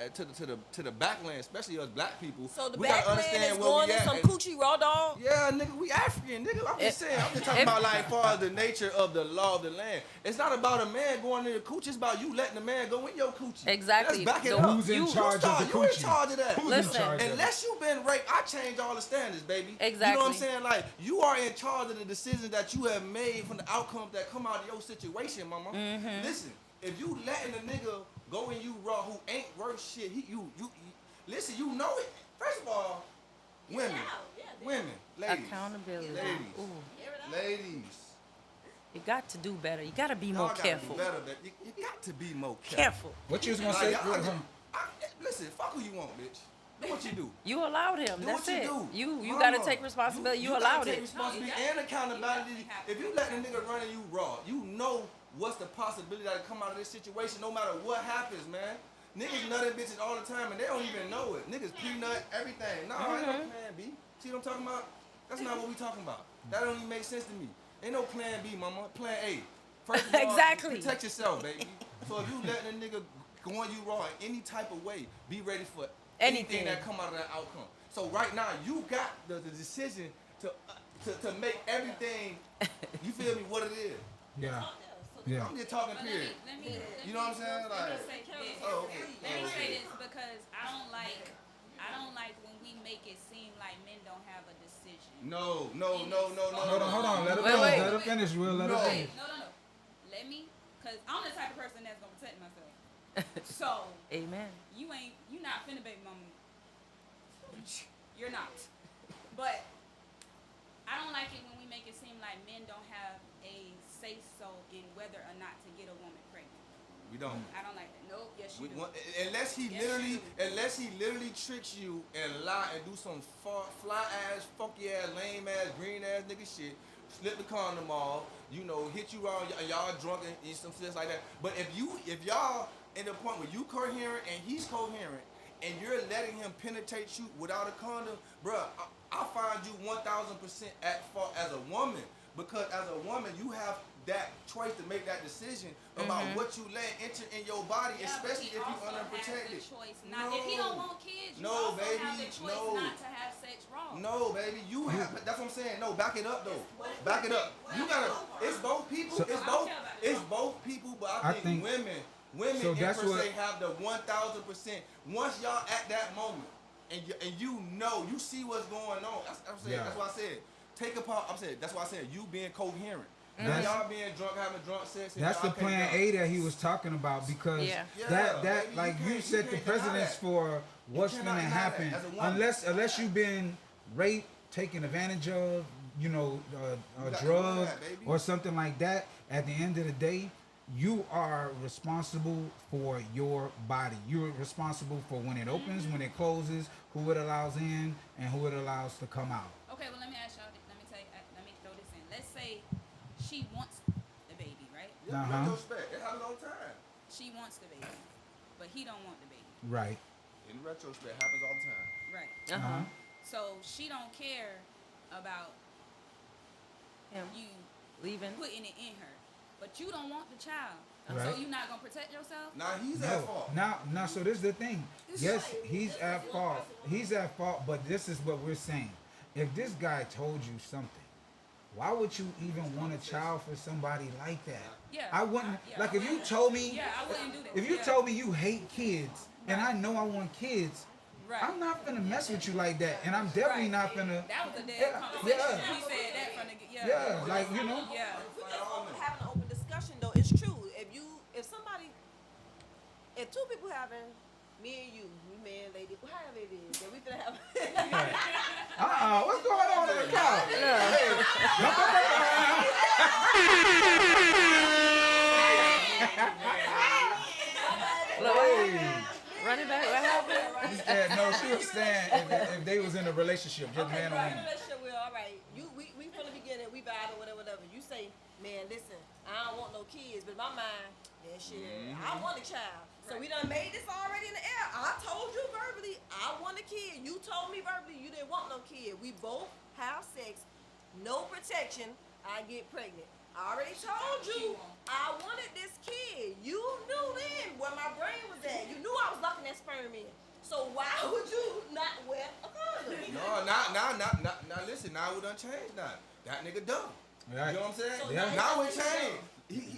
backland, especially us black people. So the we gotta backland understand is where going we in at. some And- coochie raw dog. Yeah, nigga, we African, nigga. I'm just saying. I'm just talking about like far as the nature of the law of the land. It's not about a man going in your coochie. It's about you letting the man go in your coochie. Exactly. Let's back it The- up. who's in you- charge of the You in coochie? charge of that. Who's Listen. in charge of it? Unless you've been raped, I change all the standards, baby. You know what Exactly. I'm saying? Like, you are in charge of the decisions that you have made from the outcomes that come out of your situation, mama. Listen, if you letting a nigga go in you raw who ain't worth shit, you listen, you know it. First of all, women, ladies, Accountability. ladies, Ooh, ladies. you got to do better. You got to be Y'all more gotta careful. do better, you got to be more careful. Careful. what you was gonna Like, say? y'all listen, fuck who you want, bitch. Do what you do. You allowed him. Do That's what you it. do. You Mama, got to take responsibility. You gotta allowed take it. responsibility No, you and accountability. you have If to. you let the nigga running you raw, you know what's the possibility that come out of this situation no matter what happens, man. Niggas nutting bitches all the time and they don't even know it. Niggas peanut everything. No, ain't no plan B. See what I'm talking about? That's not what we talking about. That don't even make sense to me. Ain't no plan B, mama. Plan A. First of all, Exactly. protect yourself, baby. So if you letting a nigga go on you raw in any type of way, be ready for anything Anything. that come out of that outcome. So right now, you got the decision to make everything, you feel me, what it is. Yeah. Yeah. I'm just talking But period. let me You know what I'm saying? let me Like, say this. oh, okay. Let me say this because I don't like when we make it seem like men don't have a decision. no. Hold on. Let her Wait, finish. wait. Let her finish. Will let her No. finish. No. Let me, cause I'm the type of person that's gonna protect myself. So Amen. you not finna baby mama. You're not. But I don't like it when we make it seem like men don't have a say so in whether or not to get a woman pregnant. We don't. I don't like that. Nope. Yes, you do. Unless he literally tricks you and lie and do some fly ass, funky ass, lame ass, green ass nigga shit, slip the condom off, you know, hit you around, y'all drunk and some shit like that. But if y'all in the point where you coherent and he's coherent and you're letting him penetrate you without a condom, bruh, I find you 1000% at fault as a woman. Because as a woman, you have that choice to make that decision about what you let enter in your body, Yeah, but especially he if you also has unprotected. the choice not, if he don't want kids, you No, also baby, have the choice no. not to have sex wrong. No, baby, you have. That's what I'm saying. No, back it up though. Back it up. You gotta. It's both people. So- It's both people. But I think women So in that's per what- se have the 1,000%. Once y'all at that moment, and you know, you see what's going on. I'm saying. Yeah. That's why I said. Take apart. I'm saying. That's why I said you being coherent. That's- Y'all being drunk, having drunk sex. and That's the y'all can't plan go. A that he was talking about because Yeah. that Yeah, baby, like you you can't- set you the can't deny precedence that. for what's cannot gonna deny that happen as a woman. unless you've been raped, taken advantage of, You got to drugged know that, baby. or something like that. At the end of the day, you are responsible for your body. You're responsible for when it opens, when it closes, who it allows in, and who it allows to come out. Okay, well let me ask y'all. Let me tell you. Let me throw this in. Let's say she wants the baby, right? Yeah, Uh-huh. retrospect. It happens all the time. She wants the baby, but he don't want the baby, Right. In retrospect, it happens all the time. right? Uh-huh. So she don't care about Him you leaving. putting it in her, but you don't want the child. Right. So you not gonna protect yourself? Now he's at No, fault. now, so this is the thing. Yes, he's at fault. He's at fault, but this is what we're saying. If this guy told you something, why would you even want a child for somebody like that? Yeah. I wouldn't. Yeah, like I if you wouldn't. told me, Yeah, I wouldn't do that. if you Yeah. told me you hate kids, and I know I want kids, Right. I'm not gonna mess with you like that, and I'm definitely Right. not gonna. That was a dead Yeah, conversation. yeah. He said that from the yeah. Yeah, like you know. Yeah. We just having an open discussion though. It's true. If two people having, me and you, man, lady, however it is, that we finna have. What's going on in the couch? Look, run it back. What happened? Yeah, no, she was saying if they was in a relationship, just Okay, man or right, woman. relationship, well, all right. We from the beginning, we vowed or whatever. You say, man, listen, I don't want no kids, but in my mind, yeah, shit, I want a child. So we done made this already in the air. I told you verbally, I want a kid. You told me verbally, you didn't want no kid. We both have sex, no protection. I get pregnant. I already told you I wanted this kid. You knew then where my brain was at. You knew I was locking that sperm in. So why would you not wear a condom? No, now listen, now we done changed now. That nigga dumb. Right. You know what I'm saying? Yeah. Now it changed.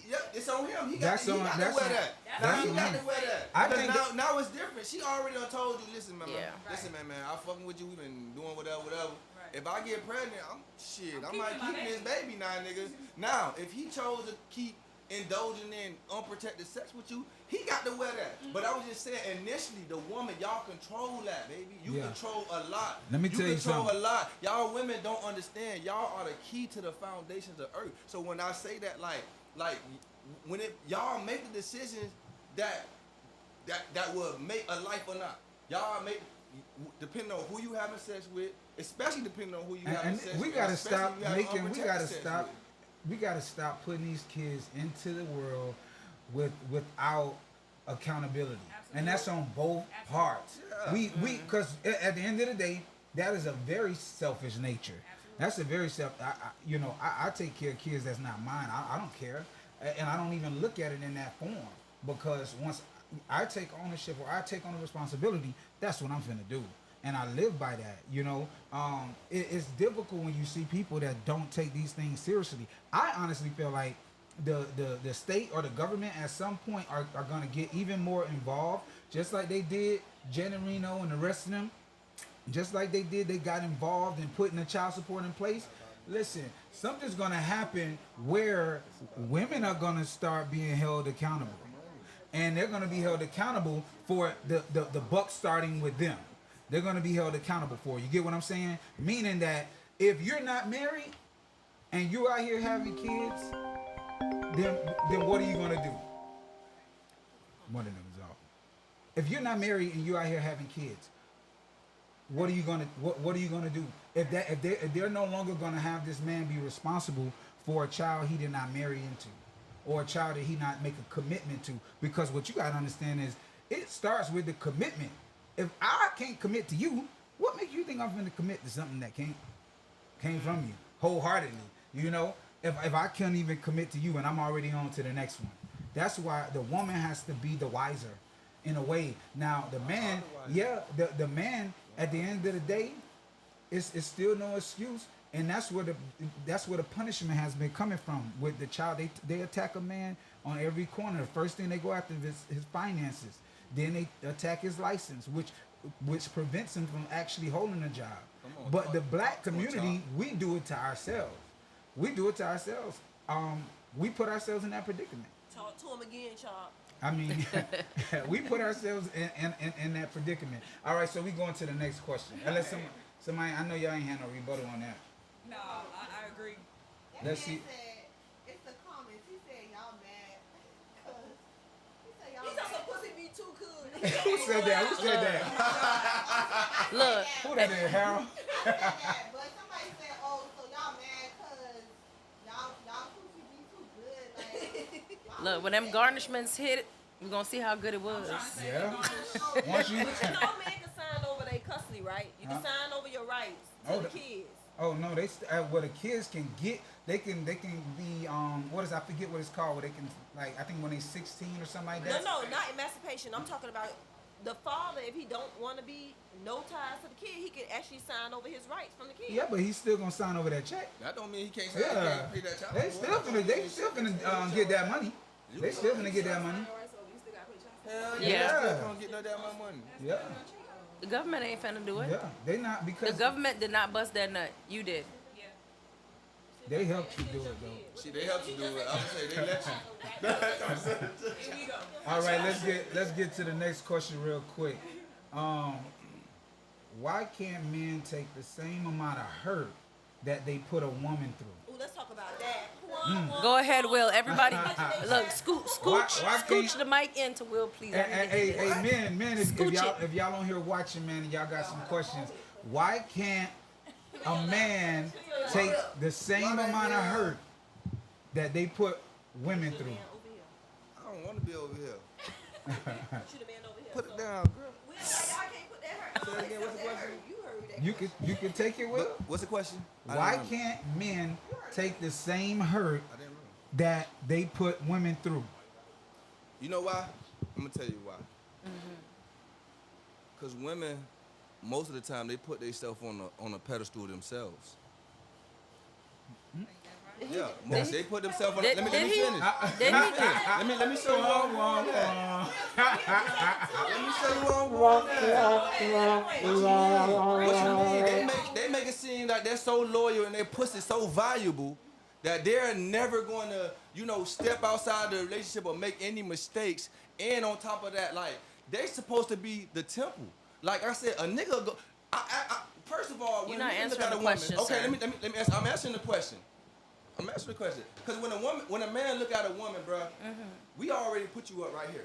Yep, it's on him. He got, That's he on- got that's to wear on- that. that's Now he on got him. to wear that. I Because think now it's different. She already done told you, listen, man, Yeah. listen, man, I fucking with you. We been doing whatever. Right. If I get pregnant, I might keeping my keep this baby now, niggas. Now, if he chose to keep indulging in unprotected sex with you, he got to wear that. But I was just saying, initially, the woman, y'all control that, baby. You Yeah. control a lot. Let me tell you control something. a lot. Y'all women don't understand. Y'all are the key to the foundations of earth. So when I say that, like when y'all make the decisions that will make a life or not. Y'all make depending on who you having sex with, especially depending on who you having And sex we with. gotta especially stop if you having making. We unprotected gotta sex stop. with. We gotta stop putting these kids into the world without accountability, and that's on both parts. Yeah. We because at the end of the day, that is a very selfish nature. That's a very I take care of kids that's not mine. I don't care, and I don't even look at it in that form because once I take ownership or I take on the responsibility, that's what I'm finna do. And I live by that, it's difficult when you see people that don't take these things seriously. I honestly feel like the state or the government at some point are going to get even more involved, just like they did Jen and Reno and the rest of them. Just like they got involved in putting the child support in place. Listen, something's going to happen where women are going to start being held accountable. And they're going to be held accountable for the buck starting with them. They're going to be held accountable for. You get what I'm saying? Meaning that if you're not married and you out here having kids, then what are you going to do? One of them is off. If you're not married and you out here having kids, what are you gonna do? If they're no longer gonna have this man be responsible for a child he did not marry into, or a child that he not make a commitment to? Because what you gotta understand is it starts with the commitment. If I can't commit to you, what makes you think I'm gonna commit to something that came from you wholeheartedly? if I can't even commit to you and I'm already on to the next one. That's why the woman has to be the wiser in a way. Now the man, yeah, the man at the end of the day, it's still no excuse. And that's where the punishment has been coming from with the child. They attack a man on every corner. The first thing they go after is his finances. Then they attack his license, which prevents him from actually holding a job. But the black community, we do it to ourselves. We do it to ourselves. We put ourselves in that predicament. Talk to him again, Chop. I mean, we put ourselves in that predicament. All right, so we going to the next question. Unless somebody, I know y'all ain't had no rebuttal on that. No, I agree. Let's see. It's the comments. He said y'all mad because he said y'all He's mad. also pussy be too good. Who said that? Who said that? Look, Who that is, Harold? I said that, but somebody said, "Oh, so y'all mad because y'all pussy be too good." Like, look, when them garnishments hit, we're gonna see how good it was. Yeah. Once you. No man can sign over their custody, right? You can sign over your rights to Oh, the kids. Oh no, what the kids can get, they can be I forget what it's called. Where they can I think when they're 16 or something like that. No, not emancipation. I'm talking about the father. If he don't want to be no ties to the kid, he can actually sign over his rights from the kid. Yeah, but he's still gonna sign over that check. That don't mean he can't say Yeah, he can't pay that child. they still gonna get that money. They still gonna get that money. Hell Yeah. yeah. They still gonna get no damn money. Yeah, The government ain't finna do it. yeah. They not The because government did not bust that nut. You did. Yeah. they helped you do it though. See, they help you do it. I would say they let you. Here we go. All right, let's get to the next question real quick. Why can't men take the same amount of hurt that they put a woman through? Ooh, let's talk about that. Go ahead, Will. Everybody, look, Why scooch can't- the mic into Will, please. Hey, men, if Scooch y'all on here watching, man, and y'all got some questions, why can't a man take the same amount of hurt that they put women through? I don't want to be over here. Should have been over here. Put it down, girl. Y'all can't put that hurt. Say it again, what's the question? You heard that. You can take it, Will. What's the question? I Why didn't remember. can't men take the same hurt I didn't remember. that they put women through? You know why? I'm gonna tell you why. Cause women, most of the time, they put themselves on a pedestal themselves. Yeah, they put themselves on. Did- Let me did he? finish. Did he? Let me show you what I'm wrong. Let me show you what I'm wrong. What you mean? They make it seem like they're so loyal and their pussy so valuable that they're never going to, step outside the relationship or make any mistakes. And on top of that, like, they supposed to be the temple. Like I said, a nigga go. First of all, when You're not a nigga look answering at a the woman, question, okay, sir. let me answer. I'm answering the question. Because when a man look at a woman, bruh, we already put you up right here.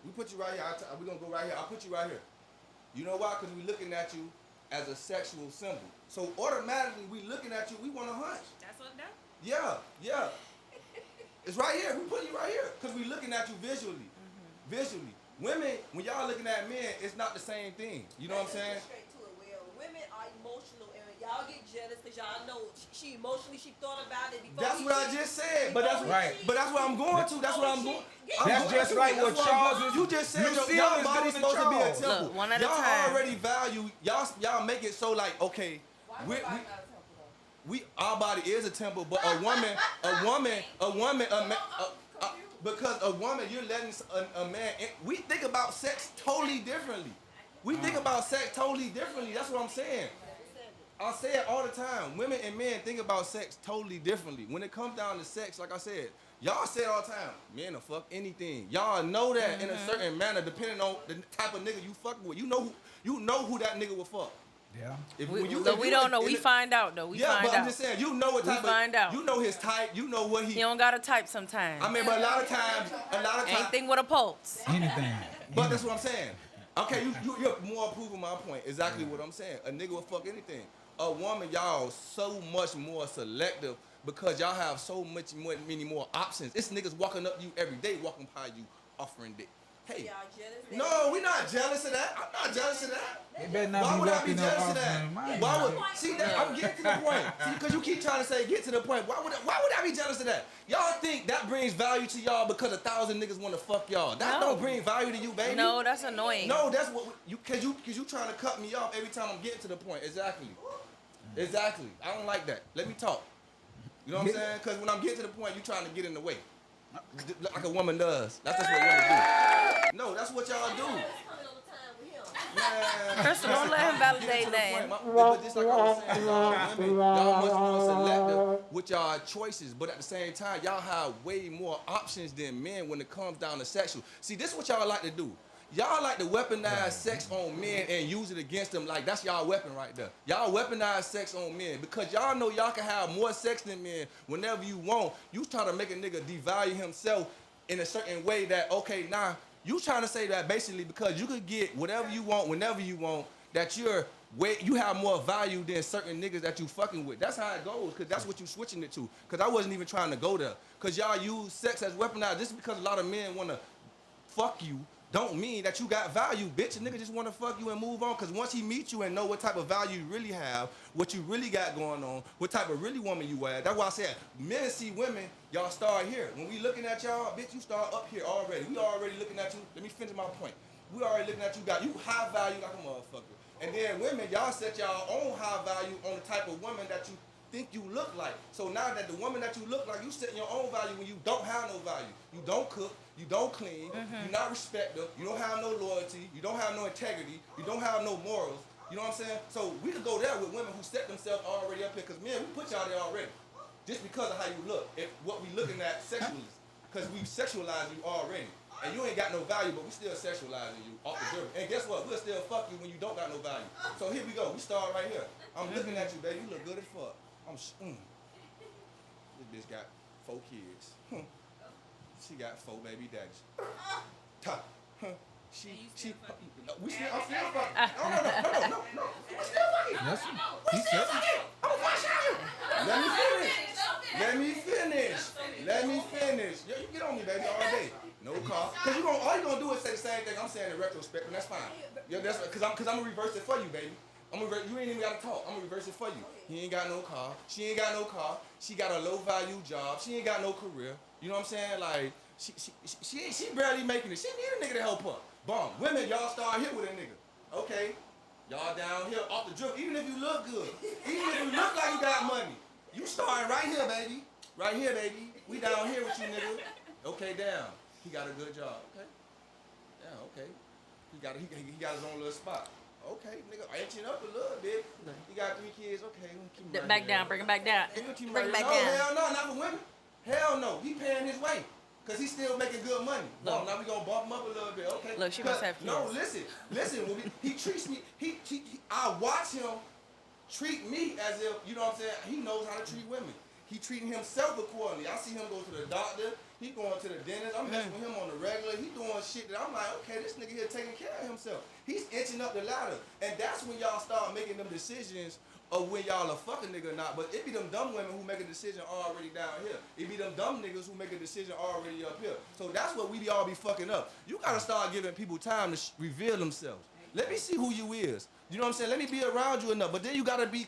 We put you right here. We're gonna go right here. I'll put you right here. You know why? Because we're looking at you as a sexual symbol. So automatically, we looking at you. We want to hunch. That's what that. Yeah. It's right here. We put you right here because we looking at you visually. Visually, women, when y'all looking at men, it's not the same thing. You know what I'm saying? Straight to it, Will. Women are emotional, and y'all get jealous because y'all know she emotionally, she thought about it before. That's what I just said. But that's Right. But that's what I'm going to. That's what I'm going. That's just like what Charles is. You just said Lucille y'all is body's doing to supposed to be a Charles. temple. Look, one at a y'all time. already value y'all make it so like okay. Our body is a temple, but because a woman, you're letting a man. We think about sex totally differently. That's what I'm saying. I say it all the time. Women and men think about sex totally differently. When it comes down to sex, like I said, y'all say it all the time. Men will fuck anything. Y'all know that in a certain manner, depending on the type of nigga you fuck with. You know who that nigga will fuck. Yeah. We don't know. We find out though. We find but out. I'm just saying, you know what type find out. You know his type. You know what You he. don't gotta type sometimes. I mean, but a lot of times. Anything with a pulse. Anything. But that's what I'm saying. Okay, you're more proving my point. Exactly what I'm saying. A nigga will fuck anything. A woman, y'all so much more selective because y'all have so many more options. It's niggas walking up to you every day, walking by you, offering dick. Hey, Y'all jealous? no, we not jealous of that. I'm not jealous of that. They better not Why be would I be walking up jealous of off that? them. I ain't Why would jealous. see that? I'm getting to the point. See, because you keep trying to say get to the point. Why would I be jealous of that? Y'all think that brings value to y'all because 1,000 niggas want to fuck y'all? That No. don't bring value to you, baby. No, that's annoying. No, that's what you trying to cut me off every time I'm getting to the point. Exactly. I don't like that. Let me talk. You know what I'm saying? Because when I'm getting to the point, you trying to get in the way, like a woman does. That's just what women do. No, that's what y'all do. Man, Crystal, don't let him validate that. But just like I was saying, y'all much more selective with y'all choices, but at the same time, y'all have way more options than men when it comes down to sexual. See, this is what y'all like to do. Y'all like to weaponize sex on men and use it against them like that's y'all weapon right there. Y'all weaponize sex on men because y'all know y'all can have more sex than men whenever you want. You trying to make a nigga devalue himself in a certain way that, okay, nah, you trying to say that basically because you could get whatever you want whenever you want, that you have more value than certain niggas that you fucking with. That's how it goes, because that's what you switching it to. Because I wasn't even trying to go there. Because y'all use sex as weaponized. Just because a lot of men want to fuck you don't mean that you got value, bitch. A nigga just want to fuck you and move on. Because once he meets you and know what type of value you really have, what you really got going on, what type of really woman you are. That's why I said men see women, y'all start here. When we looking at y'all, bitch, you start up here already. We already looking at you. Let me finish my point. We already looking at you, got you high value like a motherfucker. And then women, y'all set y'all own high value on the type of woman that you think you look like. So now that the woman that you look like, you setting your own value when you don't have no value. You don't cook, you don't clean, you not respect her, you don't have no loyalty, you don't have no integrity, you don't have no morals. You know what I'm saying? So we could go there with women who set themselves already up here, because men, we put y'all there already. Just because of how you look, and what we looking at sexually. Because we sexualize you already. And you ain't got no value, but we still sexualizing you off the dirt. And guess what? We'll still fuck you when you don't got no value. So here we go. We start right here. I'm looking at you, baby. You look good as fuck. This bitch got 4 kids. She got 4 baby daddies. We still I'm still fucking. No. We still fucking. That's he said. I'm gonna fuck you. Let me finish. Yo, you get on me, baby, all day. No car. Cause all you gonna do is say the same thing I'm saying in retrospect, and that's fine. Yeah, that's cause I'm gonna reverse it for you, baby. You ain't even gotta talk. I'm gonna reverse it for you. He ain't got no car. She ain't got no car. She got a low value job. She ain't got no career. You know what I'm saying? Like she barely making it. She need a nigga to help her. Boom. Women, y'all start here with a nigga. Okay. Y'all down here off the drip. Even if you look good. Even if you look like you got money. You starting right here, baby. Right here, baby. We down here with you, nigga. Okay, down. He got a good job. Okay. Yeah, okay. He got his own little spot. Okay, nigga, inching up a little bit. He got 3 kids. Okay, we'll keep him right Back here. down, bring him back down. Bring Bring him back no, down. hell no, not for women. Hell no. He paying his way. Because he's still making good money. Look. Now we going to bump him up a little bit, okay? Look, she must have kids. No, listen. When he treats me, I watch him treat me as if, you know what I'm saying, he knows how to treat women. He treating himself accordingly. I see him go to the doctor. He going to the dentist. I'm messing with him on the regular. He doing shit that I'm like, okay, this nigga here taking care of himself. He's inching up the ladder. And that's when y'all start making them decisions of when y'all a fucking nigga or not. But it be them dumb women who make a decision already down here. It be them dumb niggas who make a decision already up here. So that's what we all be fucking up. You gotta start giving people time to reveal themselves. Let me see who you is. You know what I'm saying? Let me be around you enough. But then you gotta be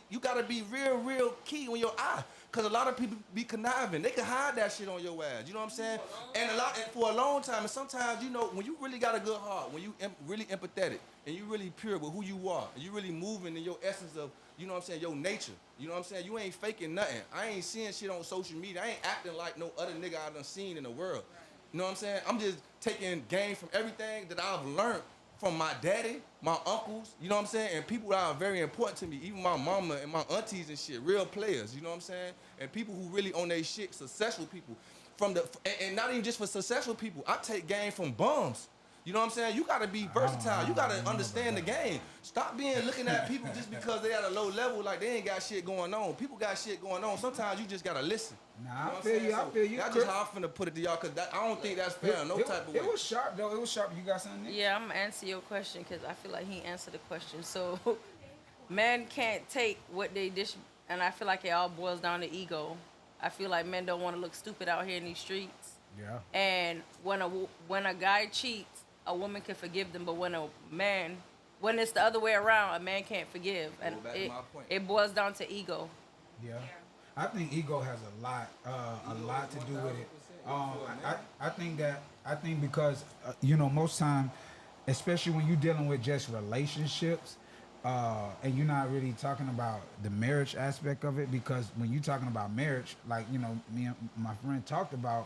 real key on your eye. Cause a lot of people be conniving. They can hide that shit on your ass. You know what I'm saying? And for a long time, and sometimes, you know, when you really got a good heart, when you really empathetic, and you really pure with who you are, and you really moving in your essence of, you know what I'm saying, your nature. You know what I'm saying? You ain't faking nothing. I ain't seeing shit on social media. I ain't acting like no other nigga I done seen in the world. You know what I'm saying? I'm just taking game from everything that I've learned from my daddy, my uncles, you know what I'm saying, and people that are very important to me, even my mama and my aunties and shit, real players, you know what I'm saying, and people who really on their shit, successful people, and not even just for successful people, I take game from bums. You know what I'm saying? You gotta be versatile. You gotta understand the game. Stop looking at people just because they at a low level like they ain't got shit going on. People got shit going on. Sometimes you just gotta listen. Nah, You know I what I'm feel saying? you. I feel you. That's just how I'm finna put it to y'all, cause I don't think that's fair, no type of way. It was sharp though. It was sharp. You got something? Nick? Yeah, I'm gonna answer your question because I feel like he answered the question. So, men can't take what they dish, and I feel like it all boils down to ego. I feel like men don't want to look stupid out here in these streets. Yeah. And when a guy cheats, a woman can forgive them, but when it's the other way around, a man can't forgive, and Go back to my point. it boils down to ego. Yeah, I think ego has a lot to do with it. I think because most time, especially when you're dealing with just relationships, and you're not really talking about the marriage aspect of it, because when you're talking about marriage, like me and my friend talked about,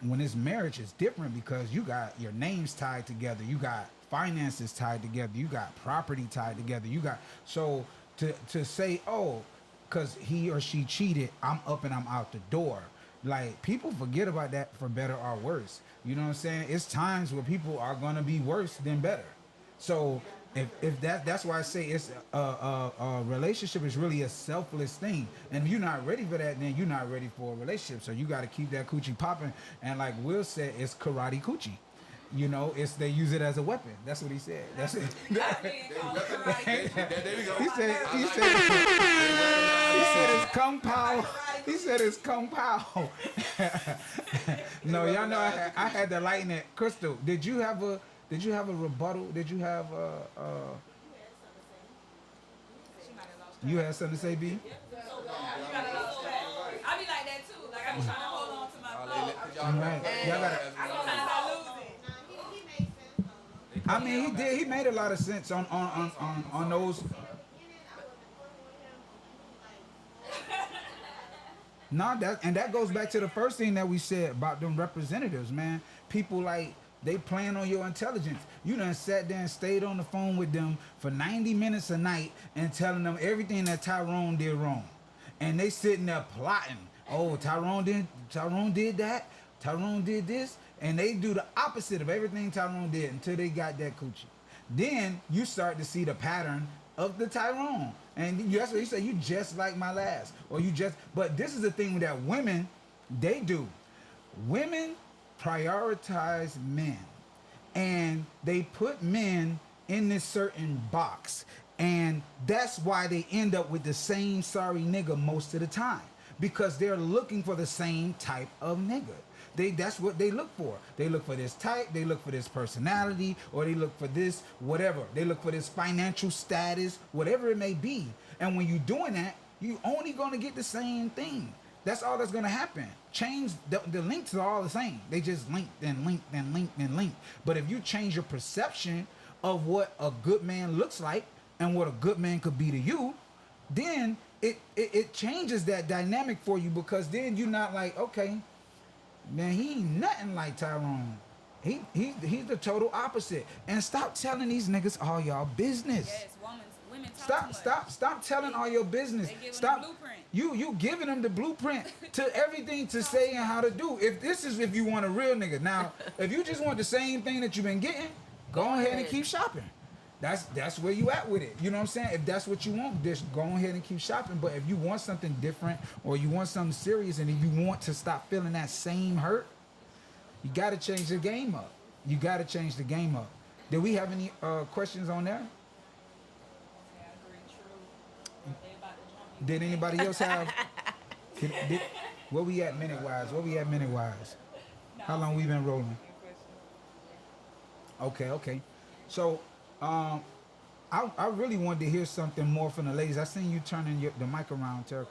when it's marriage, it's different because you got your names tied together, you got finances tied together, you got property tied together, you got so to say, oh, because he or she cheated, I'm up and I'm out the door. Like, people forget about that for better or worse. You know what I'm saying? It's times where people are gonna be worse than better. So if that's why I say it's a relationship is really a selfless thing. And if you're not ready for that, then you're not ready for a relationship. So you got to keep that coochie popping. And like Will said, it's karate coochie. They use it as a weapon. That's what he said. That's it. There we go. He said it's kung pao. He said it's kung pao. No, y'all know I had to lighten it. Crystal, did you have a rebuttal? Did you have you had something to say, B? I be like that too. Like I be trying to hold on to my thought. All right. Y'all gotta. Sometimes I lose it. Nah, he made sense though. I mean, he did. He made a lot of sense on those. No, that goes back to the first thing that we said about them representatives, man. People like they playing on your intelligence. You done sat there and stayed on the phone with them for 90 minutes a night and telling them everything that Tyrone did wrong, and they sitting there plotting. Oh, Tyrone did that. Tyrone did this, and they do the opposite of everything Tyrone did until they got that coochie. Then you start to see the pattern of the Tyrone. And that's what you say, you just like my last. But this is the thing that women, they do. Women prioritize men. And they put men in this certain box. And that's why they end up with the same sorry nigga most of the time. Because they're looking for the same type of nigga. That's what they look for. They look for this type, they look for this personality, or they look for this whatever. They look for this financial status, whatever it may be. And when you're doing that, you only gonna get the same thing. That's all that's gonna happen. Change, the links are all the same. They just linked and linked and linked and linked. But if you change your perception of what a good man looks like and what a good man could be to you, then it changes that dynamic for you, because then you're not like, okay, man, he ain't nothing like Tyrone. He's the total opposite. And stop telling these niggas all y'all business. Yes, women talk too much. Stop telling all your business. They giving Stop. the blueprint. You giving them the blueprint to everything to say and how to do. If you want a real nigga. Now, if you just want the same thing that you've been getting, go ahead and keep shopping. That's where you at with it. You know what I'm saying? If that's what you want, just go ahead and keep shopping. But if you want something different, or you want something serious, and if you want to stop feeling that same hurt, you got to change the game up. You got to change the game up. Did we have any questions on there? Yeah, I agree. True. They about to jump in. Did anybody else have? Where we at minute wise? How long we been rolling? Okay. So, I really wanted to hear something more from the ladies. I seen you turning the mic around, Terica.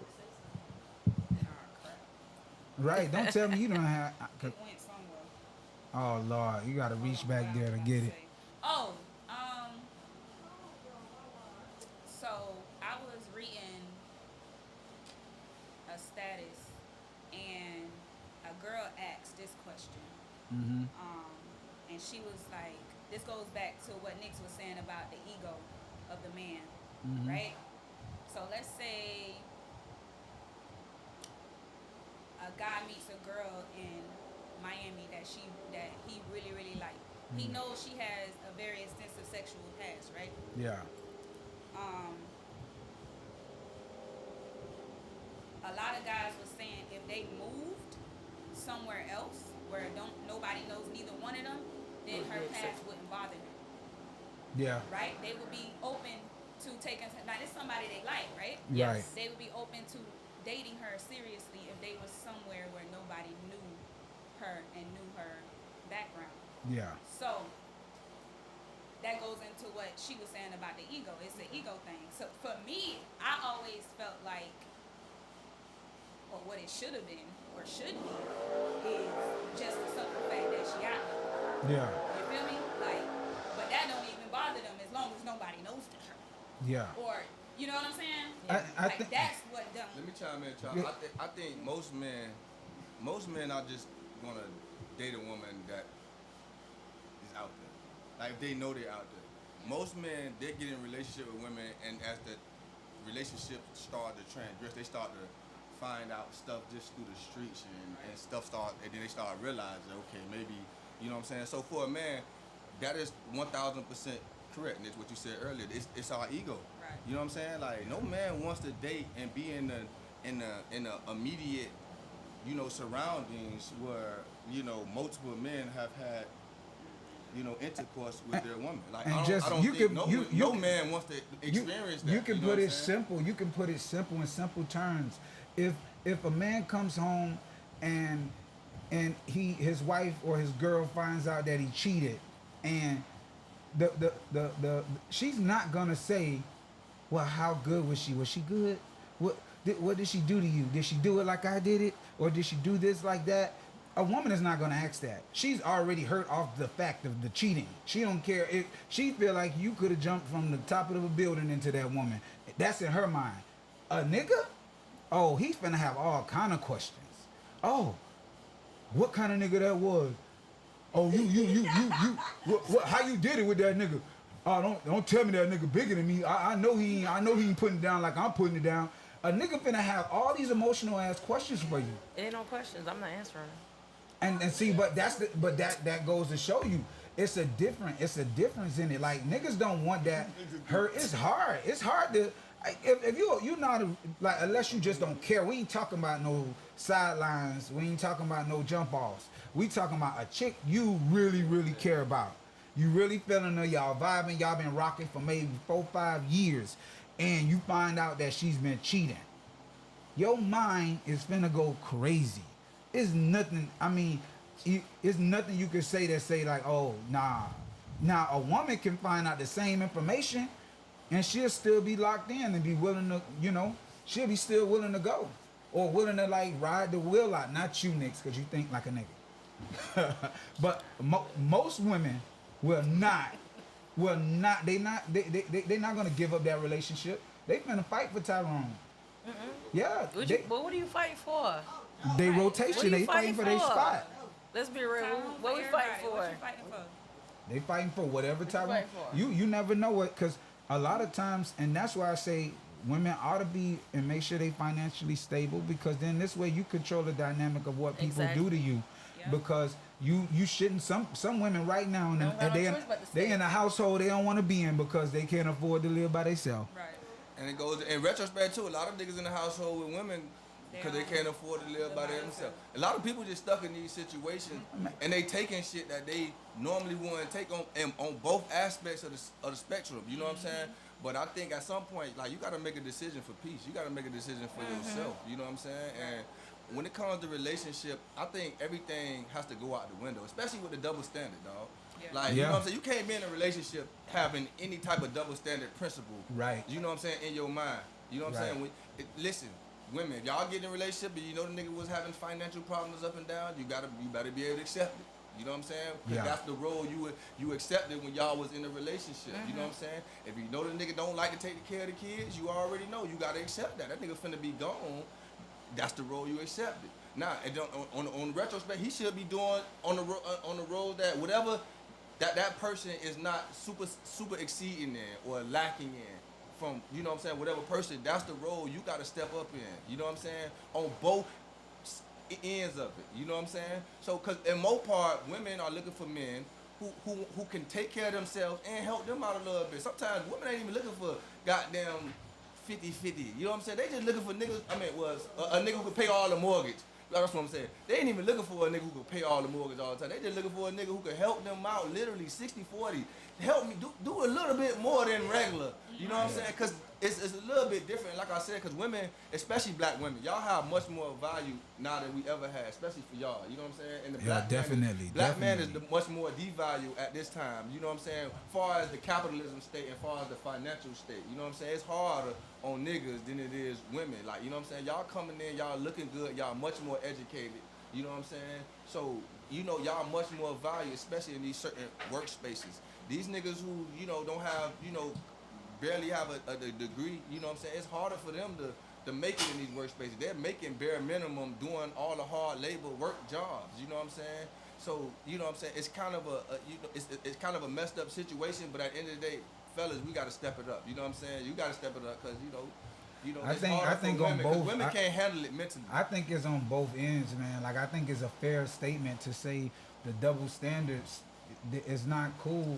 Right? Don't tell me you don't have. It went somewhere. Oh Lord, you gotta reach back there to get it. Oh, so I was reading a status, and a girl asked this question. Mm-hmm. And she was like, this goes back to what Nix was saying about the ego of the man, Mm-hmm. right? So let's say a guy meets a girl in Miami that he really, really liked. He knows she has a very extensive sexual past, right? Yeah. A lot of guys were saying if they moved somewhere else where nobody knows neither one of them, then her past wouldn't bother them, Yeah. right? They would be open to taking. Now this is somebody they like, right? Right. They would be open to dating her seriously if they was somewhere where nobody knew her and knew her background. Yeah. So that goes into what she was saying about the ego. It's the ego thing. So for me, I always felt like, or what it should have been or should be, is just the simple fact that she out there. Yeah. You feel me? Like, but that don't even bother them as long as nobody knows the truth. Yeah. Or, you know what I'm saying? I Like, think that's what them. Let me chime in, Charles. Yeah. I think most men are just gonna date a woman that is out there. Like if they know they're out there. Most men, they get in a relationship with women, and as the relationship start to transgress, they start to find out stuff just through the streets, and stuff start, and then they start realizing, okay, maybe, you know what I'm saying? So for a man, that is 1,000% correct, and it's what you said earlier. It's our ego. Right. You know what I'm saying? Like no man wants to date and be in the immediate, you know, surroundings where, you know, multiple men have had, you know, intercourse with their woman. Like and I just don't you think can no man wants to experience that. You can know put what I'm it saying? simple. You can put it simple in simple terms. If a man comes home and his wife or his girl finds out that he cheated, and the she's not gonna say, well, how good was she? Was she good? What did she do to you? Did she do it like I did it, or did she do this like that? A woman is not gonna ask that. She's already hurt off the fact of the cheating. She don't care if she feel like you could have jumped from the top of the building into that woman. That's in her mind. A nigga, oh, he's finna have all kind of questions. Oh, what kind of nigga that was? Oh, you, what, how you did it with that nigga? Oh, don't tell me that nigga bigger than me. I know he ain't putting it down like I'm putting it down. A nigga finna have all these emotional ass questions for you. It ain't no questions. I'm not answering them. And see, but that goes to show you it's a difference in it. Like niggas don't want that hurt. It's hard. It's hard to if you're not like, unless you just don't care. We ain't talking about no sidelines. We ain't talking about no jump offs. We talking about a chick you really care about. You really feeling her. Y'all vibing. Y'all been rocking for maybe 4-5 years, and you find out that she's been cheating. Your mind is finna go crazy. It's nothing. I mean, it's nothing you can say that say like, oh, nah. Now a woman can find out the same information, and she'll still be locked in and be willing to, you know, she'll be still willing to go, or willing to like ride the wheel out. Not you, Nicks, because you think like a nigga. But most women will not. They're not gonna give up that relationship. They finna fight for Tyrone. Yeah. What do you fight for? They What rotation. you They fighting for their spot. Let's be real. Tyrone What we for fighting everybody. for? What you fighting for? They fighting for whatever you Tyrone. fighting for? You never know it, because a lot of times, and that's why I say women ought to be and make sure they financially stable, because then this way you control the dynamic of what people do to you. Yeah. Because you shouldn't. Some women right now They don't got no choice but to they stay. in a household they don't want to be in because they can't afford to live by themselves. Right. And it goes in retrospect too. A lot of niggas in the household with women because they can't afford to live by themselves. A lot of people just stuck in these situations and they taking shit that they normally wouldn't take on both aspects of the spectrum. You know what I'm saying? But I think at some point, like, you gotta make a decision for peace. You gotta make a decision for yourself. You know what I'm saying? And when it comes to relationship, I think everything has to go out the window, especially with the double standard, dog. Yeah. Like, you know what I'm saying? You can't be in a relationship having any type of double standard principle. Right. You know what I'm saying? In your mind. You know what I'm Right. saying? Listen, women, if y'all get in a relationship and you know the nigga was having financial problems up and down, you better be able to accept it. You know what I'm saying? 'Cause Yeah. that's the role you accepted when y'all was in a relationship. You know what I'm saying? If you know the nigga don't like to take care of the kids, you already know you gotta accept that. That nigga finna be gone. That's the role you accepted. Now, on retrospect, he should be doing on the road that whatever that person is not super exceeding in or lacking in from, you know what I'm saying, whatever person, that's the role you got to step up in. You know what I'm saying? On both ends of it. You know what I'm saying? So, because in most part, women are looking for men who can take care of themselves and help them out a little bit. Sometimes women ain't even looking for goddamn 50-50. You know what I'm saying? They just looking for niggas, a nigga who can pay all the mortgage. That's what I'm saying. They ain't even looking for a nigga who can pay all the mortgage all the time. They just looking for a nigga who can help them out, literally 60-40. Help me do a little bit more than regular. You know what I'm saying? Because it's a little bit different, like I said, because women, especially black women, y'all have much more value now than we ever had, especially for y'all. You know what I'm saying? And the black man is the much more devalued at this time. You know what I'm saying? Far as the capitalism state and far as the financial state. You know what I'm saying? It's harder on niggas than it is women. Like, you know what I'm saying? Y'all coming in, y'all looking good, y'all much more educated. You know what I'm saying? So, you know, y'all much more value, especially in these certain workspaces. These niggas who, you know, don't have, you know, barely have a degree, you know what I'm saying? It's harder for them to make it in these workspaces. They're making bare minimum doing all the hard labor work jobs, you know what I'm saying? So, you know what I'm saying? It's kind of it's kind of a messed up situation, but at the end of the day, fellas, we got to step it up. You know what I'm saying? You got to step it up because, you know, I it's think harder for on women, 'cause both. women can't handle it mentally. I think it's on both ends, man. Like I think it's a fair statement to say the double standards is not cool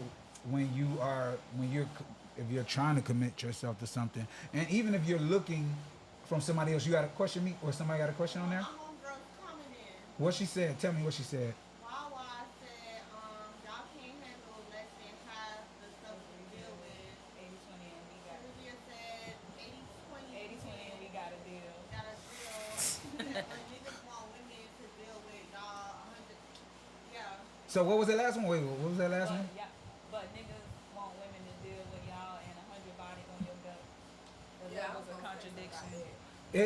if you're trying to commit yourself to something, and even if you're looking from somebody else. You got a question, me, or somebody got a question on there? My homegirl's coming in. What she said? Tell me what she said. Wawa said, y'all can't handle less than half the stuff we deal with. 80-20 and we got Olivia said 80-20. 80-20 and we got a deal. Got a deal. When niggas want women to deal with y'all 100. Yeah. So what was that last one? Wait, what was that last one? Yeah, but niggas want women to deal with y'all and 100 bodies on your belt. That was a contradiction. I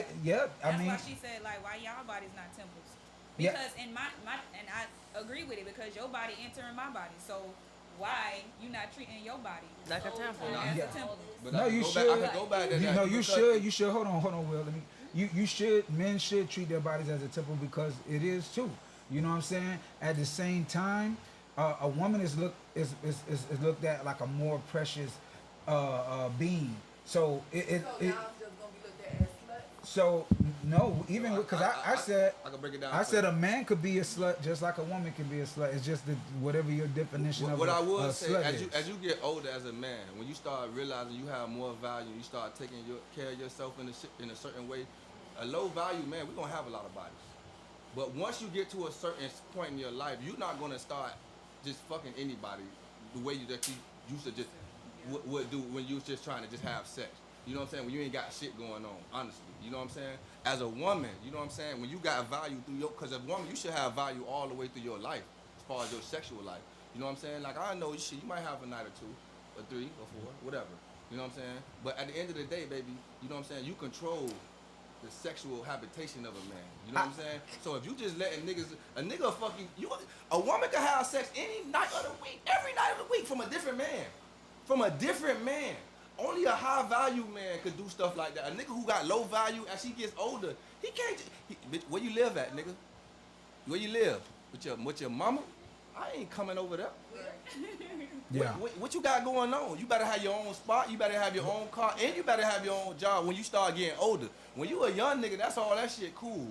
That's mean, why she said, like, why y'all bodies not temples? Yeah. Because in my and I agree with it because your body entering my body. So why you not treating your body Like a temple. as Yeah. a temple? But No, I can you go should. Back, I can go back to that. you because- should. Hold on, Will. You should. Men should treat their bodies as a temple because it is too. You know what I'm saying? At the same time, a woman is looked at like a more precious being. So So no, even because I said I can break it down. I for said you. a man could be a slut just like a woman can be a slut. It's just that whatever your definition of What a I would a say, slut as is. you get older as a man, when you start realizing you have more value, you start taking care of yourself in a certain way. A low value man, we're gonna have a lot of bodies. But once you get to a certain point in your life, you're not gonna start just fucking anybody the way that you used to just would do when you was just trying to just have sex. You know what I'm saying? When you ain't got shit going on, honestly. You know what I'm saying? As a woman, you know what I'm saying? When you got value through because as a woman, you should have value all the way through your life, as far as your sexual life. You know what I'm saying? Like, I know shit, you might have a night or two, or 3 or 4, whatever. You know what I'm saying? But at the end of the day, baby, you know what I'm saying? You control the sexual habitation of a man. You know what I'm saying? So if you just letting a nigga will fuck you, a woman can have sex any night of the week, every night of the week from a different man. From a different man. Only a high value man could do stuff like that. A nigga who got low value as he gets older, he can't. Bitch, where you live at, nigga? Where you live? With your mama? I ain't coming over there. Yeah. What you got going on? You better have your own spot. You better have your own car, and you better have your own job when you start getting older. When you a young nigga, that's all that shit cool.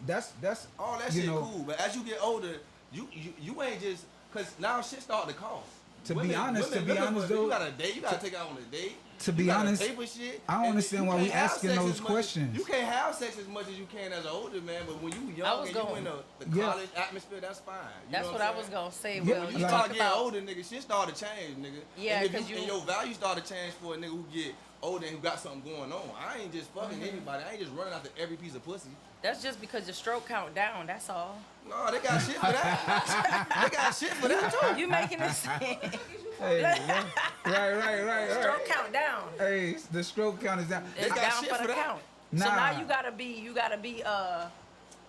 That's All that you shit know, cool. But as you get older, you ain't just cause now shit start to cost. To be honest, though, you got a date. You gotta take out on a date. To be You gotta honest, pay for shit, I don't and understand you why we can't have asking sex those as much questions. You can't have sex as much as you can as an older man, but when you young was and you going- in the Yeah. college atmosphere, that's fine. You That's know what I'm I saying? was gonna say. Yeah, Will When you you like- start talk getting about older, nigga, shit start to change, nigga. Yeah, and if 'cause you- and your value start to change for a nigga who get older and who got something going on. I ain't just fucking anybody. I ain't just running after every piece of pussy. that's just because your stroke count down. That's all. No, they got shit for that. They got shit for that too. You making it seem Hey, right. stroke count down. Hey, the stroke count is down. It's got down shit for for the that. count. So Nah. now you gotta be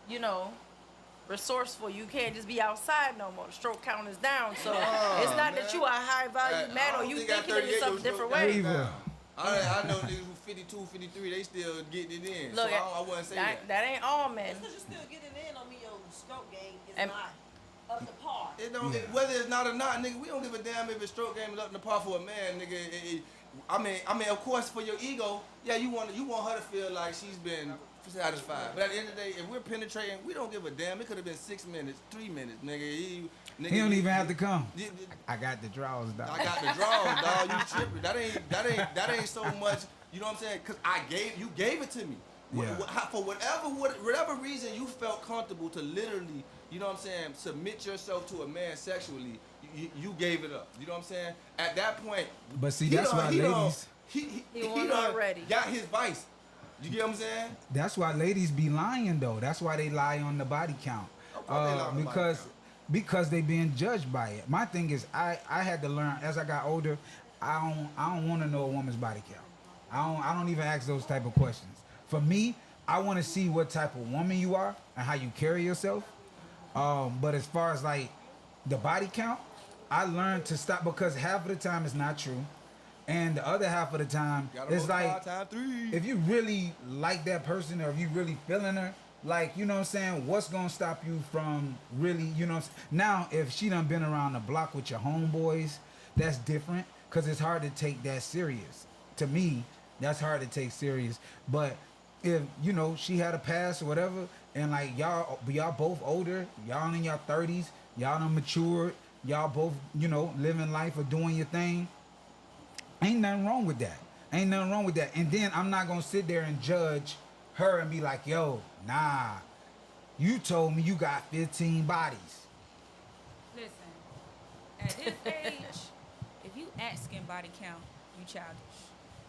you know, resourceful. You can't just be outside no more. The stroke count is down. So it's not that you are a high value man or you thinking of yourself a different way. Eva. I know niggas who 52, 53, they still getting it in. Look, so I wouldn't say that. that ain't all men. Because you're still getting in on me, your stroke game is And- not up to par. It don't, Yeah. whether it's not or not, nigga, we don't give a damn if his stroke game is up in the par for a man, nigga. I mean, of course, for your ego, yeah, you want her to feel like she's been satisfied. But at the end of the day, if we're penetrating, we don't give a damn. It could have been 6 minutes, 3 minutes, nigga. He don't even have to come. You- I got the draws, dog. I got the draws, dog. You tripping? That ain't so much. You know what I'm saying? Cause you gave it to me. Yeah. For whatever reason you felt comfortable to literally, you know what I'm saying, submit yourself to a man sexually, you gave it up. You know what I'm saying? At that point, But see, he that's done- why he done- ladies. He won done already. Got his vice. You get what I'm saying? That's why ladies be lying though. That's why they lie on the body count. Of course they lie on the body Because count. because they being judged by it. My thing is I had to learn as I got older, I don't want to know a woman's body count. I don't even ask those type of questions. For me, I want to see what type of woman you are and how you carry yourself. But as far as like the body count, I learned to stop because half of the time it's not true. And the other half of the time, Gotta it's multiply like times 3. if you really like that person or if you really feeling her, like, you know what I'm saying, what's gonna stop you from really, you know what I'm saying? Now, if she done been around the block with your homeboys, that's different because it's hard to take that serious. To me, that's hard to take serious. But if, you know, she had a past or whatever, and like y'all both older, y'all in your 30s, y'all done matured, y'all both, you know, living life or doing your thing, ain't nothing wrong with that. Ain't nothing wrong with that. And then I'm not gonna sit there and judge her and be like, yo, nah, you told me you got 15 bodies. Listen, at this age, if you asking body count, you childish.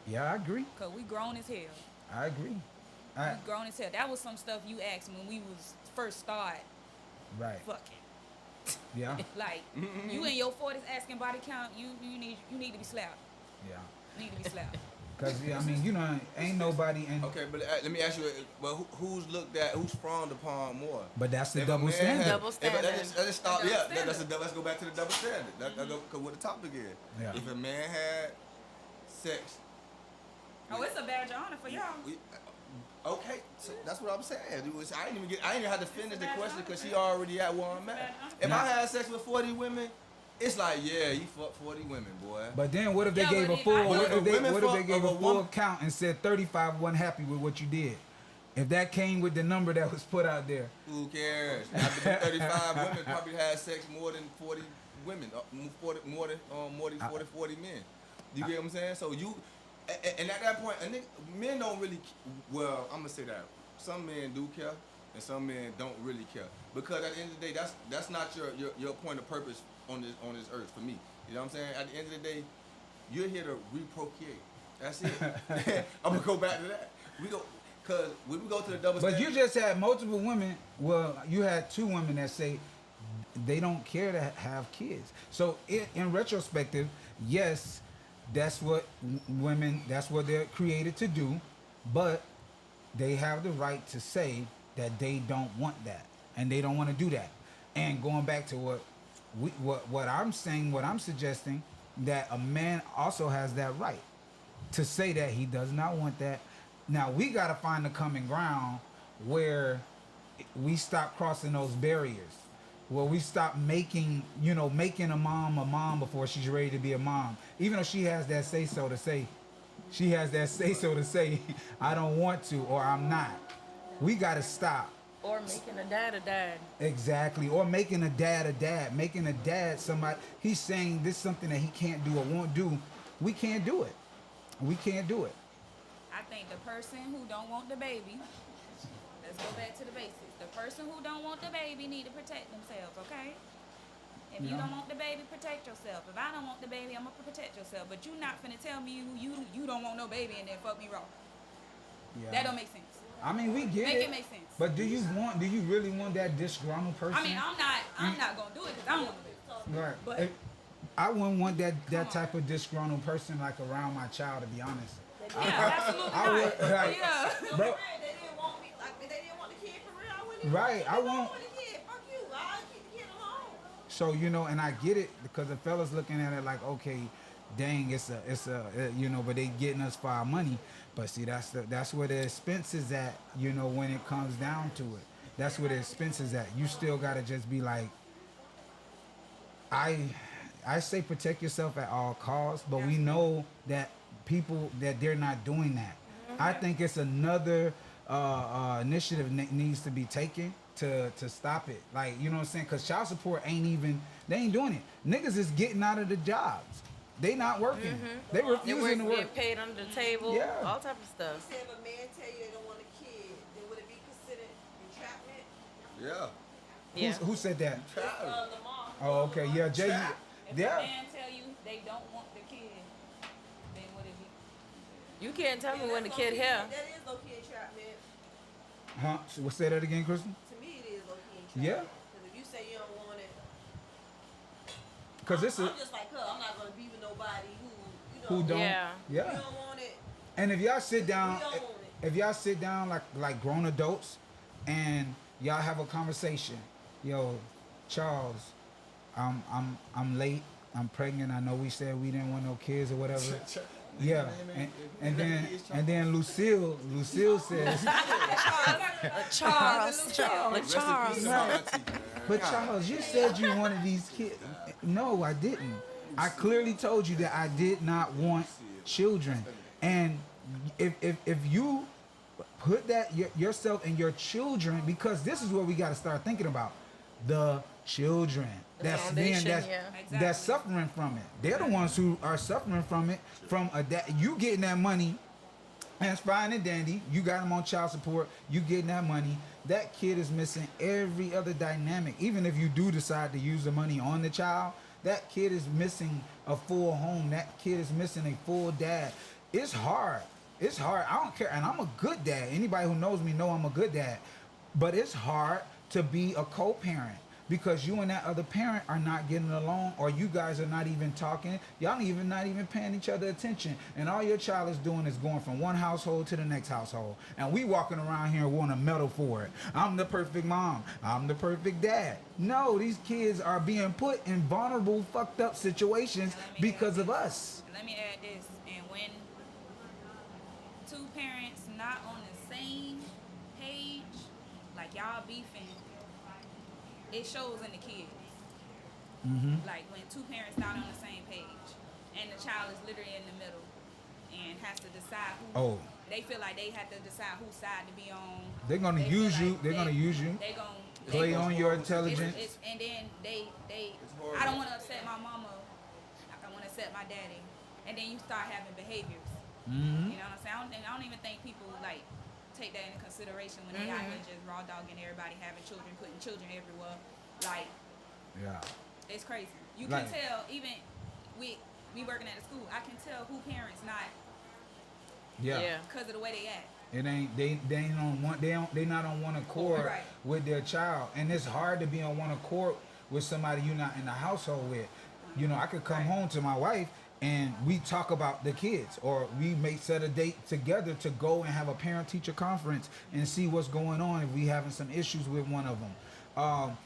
Yeah, I agree. Cause we grown as hell. I agree. We grown as hell. That was some stuff you asked when we was first started Right. fucking. Yeah. Like you in your 40s asking body count, you need to be slapped. Yeah. You need to be slapped. Cause yeah, I mean, you know, ain't nobody in. Okay, but let me ask you, well, who's looked at, who's frowned upon more? But that's the If a double man standard. had- Double standard. Let's stop. Double Yeah, standard. let's go back to the double standard. Cause what the topic is. Yeah. If a man had sex, Oh, it's a badge of honor for y'all. okay, so that's what I'm saying. I didn't even have to finish the question because she already at where I'm at. If I had sex with 40 women, it's like, yeah, you fucked 40 women, boy. But then what if they Yeah, gave but a if full? I- What if they, Women what if they fuck gave of a a full woman- count and said 35 wasn't happy with what you did? If that came with the number that was put out there, Who cares? After the 35 women probably had sex more than 40 women, more than 40 men. You get what I'm saying? So you, and at that point, men don't really. Well, I'm gonna say that some men do care, and some men don't really care. Because at the end of the day, that's not your point of purpose on this earth for me. You know what I'm saying? At the end of the day, you're here to reprocreate. That's it. I'm gonna go back to that. Cause when we go to the double but standard, you just had multiple women. Well, you had 2 women that say they don't care to have kids. So in retrospective, yes, that's what women, that's what they're created to do, but they have the right to say that they don't want that and they don't want to do that. And going back to what I'm saying, what I'm suggesting, that a man also has that right to say that he does not want that. Now we got to find the common ground where we stop crossing those barriers, where we stop making a mom before she's ready to be a mom. Even though she has that say so to say, I don't want to or I'm not. We got to stop. Or making a dad a dad. Exactly. Or making a dad, making a dad somebody. He's saying this is something that he can't do or won't do. We can't do it. We can't do it. I think the person who don't want the baby, let's go back to the basics. The person who don't want the baby need to protect themselves, okay? If you Yeah. don't want the baby, protect yourself. If I don't want the baby, I'm gonna protect yourself. But you not finna tell me you don't want no baby and then fuck me raw. Yeah. That don't make sense. I mean, we get Make it. it make sense. But do you really want that disgruntled person? I mean, I'm not gonna do it because I don't want the baby. Right. But- I wouldn't want that type of disgruntled person like around my child, to be honest. Yeah, absolutely I not. would, like, Yeah. bro, They didn't want me, like, they didn't want the kid for real. I wouldn't Right, even I won't- want the kid. Fuck you. I'll keep the kid alone. so and I get it because the fellas looking at it like, okay, dang, it's a but they getting us for our money. But see, that's where the expense is at. When it comes down to it, that's where the expense is at. You still gotta just be like, I say protect yourself at all costs, but we know that people that they're not doing that. I think it's another initiative needs to be taken to stop it. Like, you know what I'm saying? Because child support they ain't doing it. Niggas is getting out of the jobs. they not working. They They refusing work, to work. getting paid under the table, Yeah. all type of stuff. Say if a man tell you they don't want a kid, then would it be considered entrapment? Yeah. Yeah. Who said that? Lamar. Oh, okay. Yeah, Jay. If a Yeah. man tell you they don't want the kid, then would it be? You can't tell me when the That's kid low-key- here. That is low key entrapment. Huh? So, what, say that again, Kristen? To me, it is low key entrapment. Yeah. Because if you say you don't want it, Because it's a I'm just like her. I'm not gonna be with nobody who don't. Yeah. You Yeah. don't want it. And if y'all sit down, We don't want it. if y'all sit down like grown adults, and y'all have a conversation, yo, Charles, I'm late. I'm pregnant. I know we said we didn't want no kids or whatever. Yeah, and then Lucille says, Charles. Rest in peace, Charles. my auntie. but Charles, you said you wanted these kids. No, I didn't. I clearly told you that I did not want children. And if you put that yourself and your children, because this is what we got to start thinking about, the children that's foundation, that's yeah. suffering from it. They're the ones who are suffering from it. From you getting that money. That's fine and dandy. You got him on child support. You getting that money. That kid is missing every other dynamic. Even if you do decide to use the money on the child, that kid is missing a full home. That kid is missing a full dad. It's hard. It's hard. I don't care. And I'm a good dad. Anybody who knows me know I'm a good dad. But it's hard to be a co-parent. Because you and that other parent are not getting along, or you guys are not even talking. Y'all not even paying each other attention. And all your child is doing is going from one household to the next household. And we walking around here wanting a medal for it. I'm the perfect mom. I'm the perfect dad. No, these kids are being put in vulnerable, fucked up situations because of us. Let me add this, and when two parents not on the same page, like y'all beefing, it shows in the kids. Like when two parents not on the same page, and the child is literally in the middle, and has to decide who. Oh. They feel like they have to decide whose side to be on. They're gonna They feel use you. like They're gonna use you. They gonna Play on your intelligence. and then they I don't want to upset my mama. I want to upset my daddy, and then you start having behaviors. Mm-hmm. You know what I'm saying? I don't even think people like take that into consideration when they out here just raw dogging everybody, having children, putting children everywhere. Like Yeah. it's crazy. You Like- can tell even with me working at a school, I can tell who parents not Yeah. because of the way they act. It ain't they ain't on one they not on one accord Right. with their child, and it's hard to be on one accord with somebody you're not in the household with. You know, I could come home to my wife and we talk about the kids, or we may set a date together to go and have a parent-teacher conference and see what's going on if we having some issues with one of them.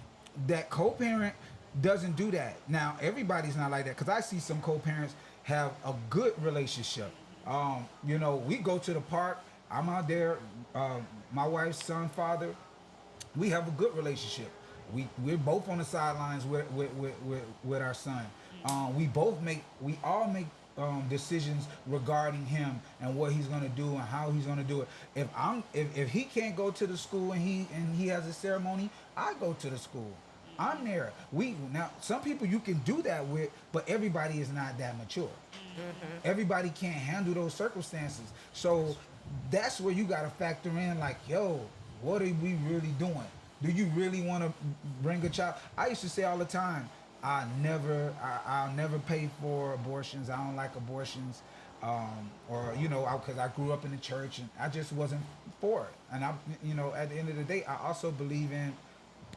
That co-parent doesn't do that. Now everybody's not like that, because I see some co-parents have a good relationship. You know, we go to the park. I'm out there. My wife's son, father. We have a good relationship. We're both on the sidelines with our son. We all make decisions regarding him and what he's gonna do and how he's gonna do it. If he can't go to the school and he has a ceremony, I go to the school. I'm there. Now some people you can do that with, but everybody is not that mature. Everybody can't handle those circumstances. So that's where you gotta factor in, like, yo, what are we really doing? Do you really want to bring a child? I used to say all the time, I'll never pay for abortions. I don't like abortions, or you know, because I grew up in the church and I just wasn't for it. And I, you know, at the end of the day, I also believe in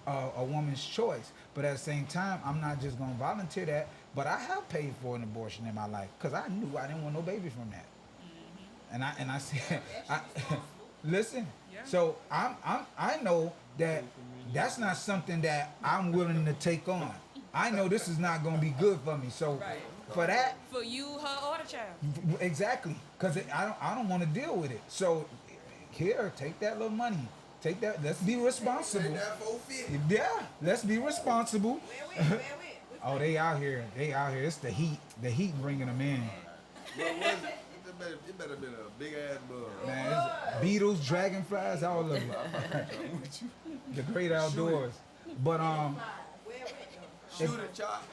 a woman's choice. But at the same time, I'm not just gonna volunteer that. But I have paid for an abortion in my life because I knew I didn't want no baby from that. And I said, listen. Yeah. So I know that that's not something that I'm willing to take on. I know this is not going to be good for me. So Right. for that, For you, her, or the child. exactly, because I don't want to deal with it. So here, take that little money. Take that. Let's be responsible. That 450. Yeah, let's be responsible. Where we? Oh, they out here. It's the heat. The heat bringing them in. What was it? It better been a big ass bug. Man, it's beetles, dragonflies, all of them. The great outdoors. But Where we? Shoot it, chop.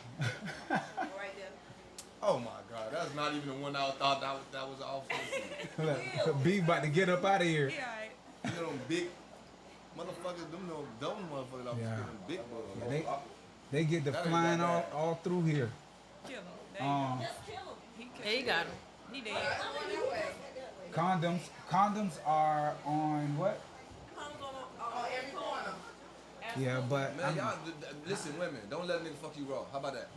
Right there. Oh my God, that's not even the one I thought that was off. Look, B about to get up out of here. Yeah, right. You know them big motherfuckers, them no dumb motherfuckers out Yeah. there, them big boys. They get the That ain't flying that bad. all through here. Kill him. There you go. Just kill him. He killed There you got him. He did. Condoms are on what? On every corner. Yeah, but Man, y'all, listen, women, don't let a nigga fuck you raw. How about that?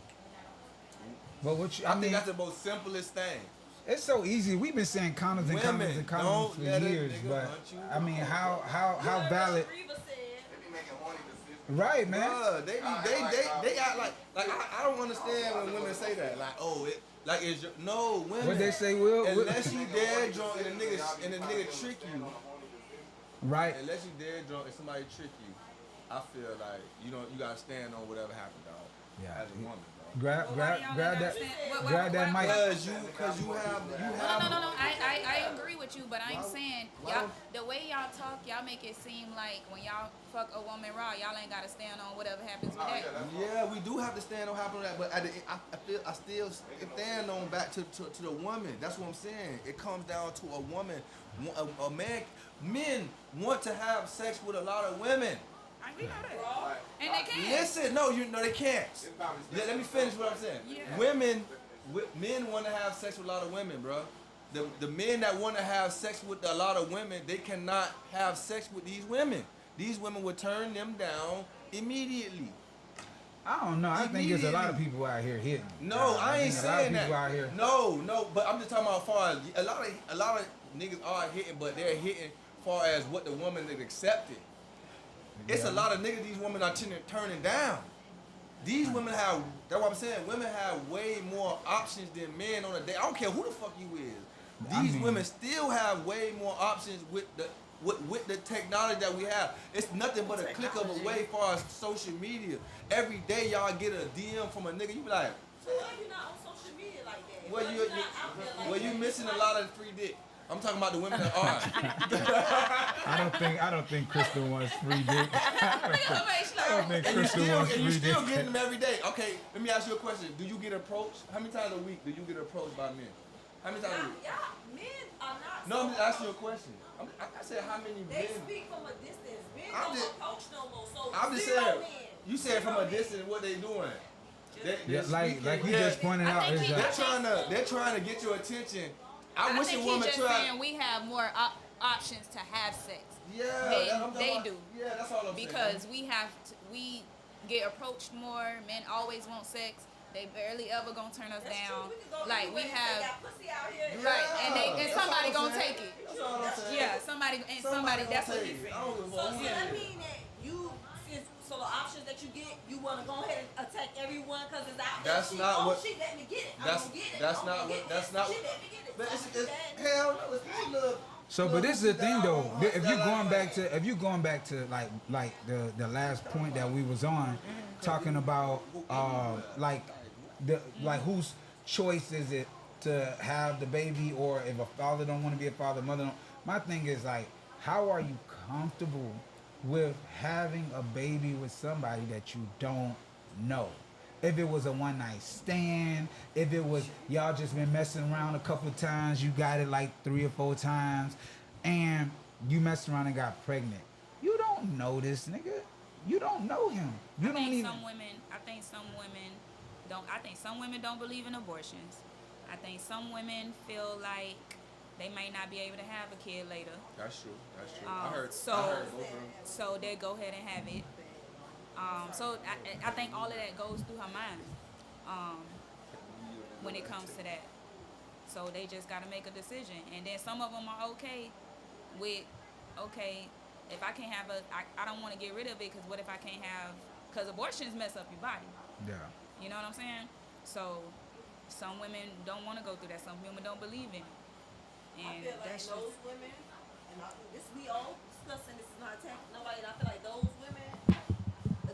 but what you, I I think mean, that's the most simplest thing. it's so easy. We've been saying condoms and condoms Women, and condoms don't for let a years, nigga but hunt you I mean, raw. how valid? Reva said. Right, man. Bruh, they act like I don't understand when women say that. Like, oh, it like is your no women. What they say, Will? Unless you dead drunk and a nigga trick you. Right. Unless you dead drunk and somebody trick you, I feel like you gotta stand on whatever happened, dog. Yeah. As a woman, dog. Grab Well, why y'all that. ain't understand- grab that mic. Cause you have. No. I agree with you, but I'm saying y'all the way y'all talk, y'all make it seem like when y'all fuck a woman raw, y'all ain't gotta stand on whatever happens with that. Yeah, we do have to stand on happening that, but I still stand on back to the woman. That's what I'm saying. It comes down to a woman. A man, men want to have sex with a lot of women. We know that. And they can. Listen, no, they can't. Let me finish what I'm saying. Yeah. Men want to have sex with a lot of women, bro. The men that want to have sex with a lot of women, they cannot have sex with these women. These women will turn them down immediately. I don't know. I think there's a lot of people out here hitting. No, I ain't think a lot of saying that. people out here. No, but I'm just talking about far as a lot of niggas are hitting, but they're hitting far as what the woman is accepted. It's a lot of niggas these women are turning down. These women have, that's what I'm saying, women have way more options than men on a day. I don't care who the fuck you is. I These mean- women still have way more options with the technology that we have. It's nothing but a click of away far as social media. Every day y'all get a DM from a nigga, you be like, So why you not on social media like that? well, Why you not out there like well, that? you missing a lot of free dick. I'm talking about the women that are. I don't think Crystal wants free dick. I don't think And you Crystal still, wants and you free still dick. getting them every day. Okay, let me ask you a question. Do you get approached? How many times a week do you get approached by men? How many times a week? Y'all, men are not. No, I'm just asking you a question. I said how many They men? speak from a distance. Men I'm don't just- approach no more. So I'm just zero saying. men. You said from a Zero men. distance what they doing. Yeah, like you yeah, just pointed out, is they're trying to get your attention. I I wish a think woman he's just tried. saying we have more options to have sex. Yeah, They- I'm talking they about- do. Yeah, that's all I'm saying. Because we get approached more. Men always want sex. They barely ever gonna turn us That's down. true. We could go Like anywhere we and say, have, got pussy out here. right? And That's somebody all I'm gonna saying. take it. That's all I'm saying. Yeah, somebody that's what he's I saying. don't give a So fuck. does that mean that you, so the options that you get, you want to go ahead and attack everyone because it's out there? That's She- not oh, what- she let me get it. that's- I'm gonna get it. that's I'm not gonna what- get that's this. not She what- let me get it. But So it's that- hell no, it's look. So, but this is the thing though. If you're going back to like the last point that we was on, talking about like whose choice is it to have the baby, or if a father don't want to be a father, mother don't. My thing is like, how are you comfortable with having a baby with somebody that you don't know? If it was a one night stand, if it was y'all just been messing around a couple of times, you got it like 3 or 4 times, and you messed around and got pregnant. You don't know this nigga. You don't know him. You I don't think even. I think some women don't believe in abortions. I think some women feel like they might not be able to have a kid later. That's true. That's true. I heard both of them. So they go ahead and have it. So I think all of that goes through her mind when it comes to that. So they just got to make a decision. And then some of them are okay with, if I can't have I don't want to get rid of it because what if I can't have, because abortions mess up your body. Yeah. You know what I'm saying? So some women don't want to go through that. Some women don't believe in it. I And feel like that's those just, women, and this we all discussing. This is not attacking nobody. And I feel like those women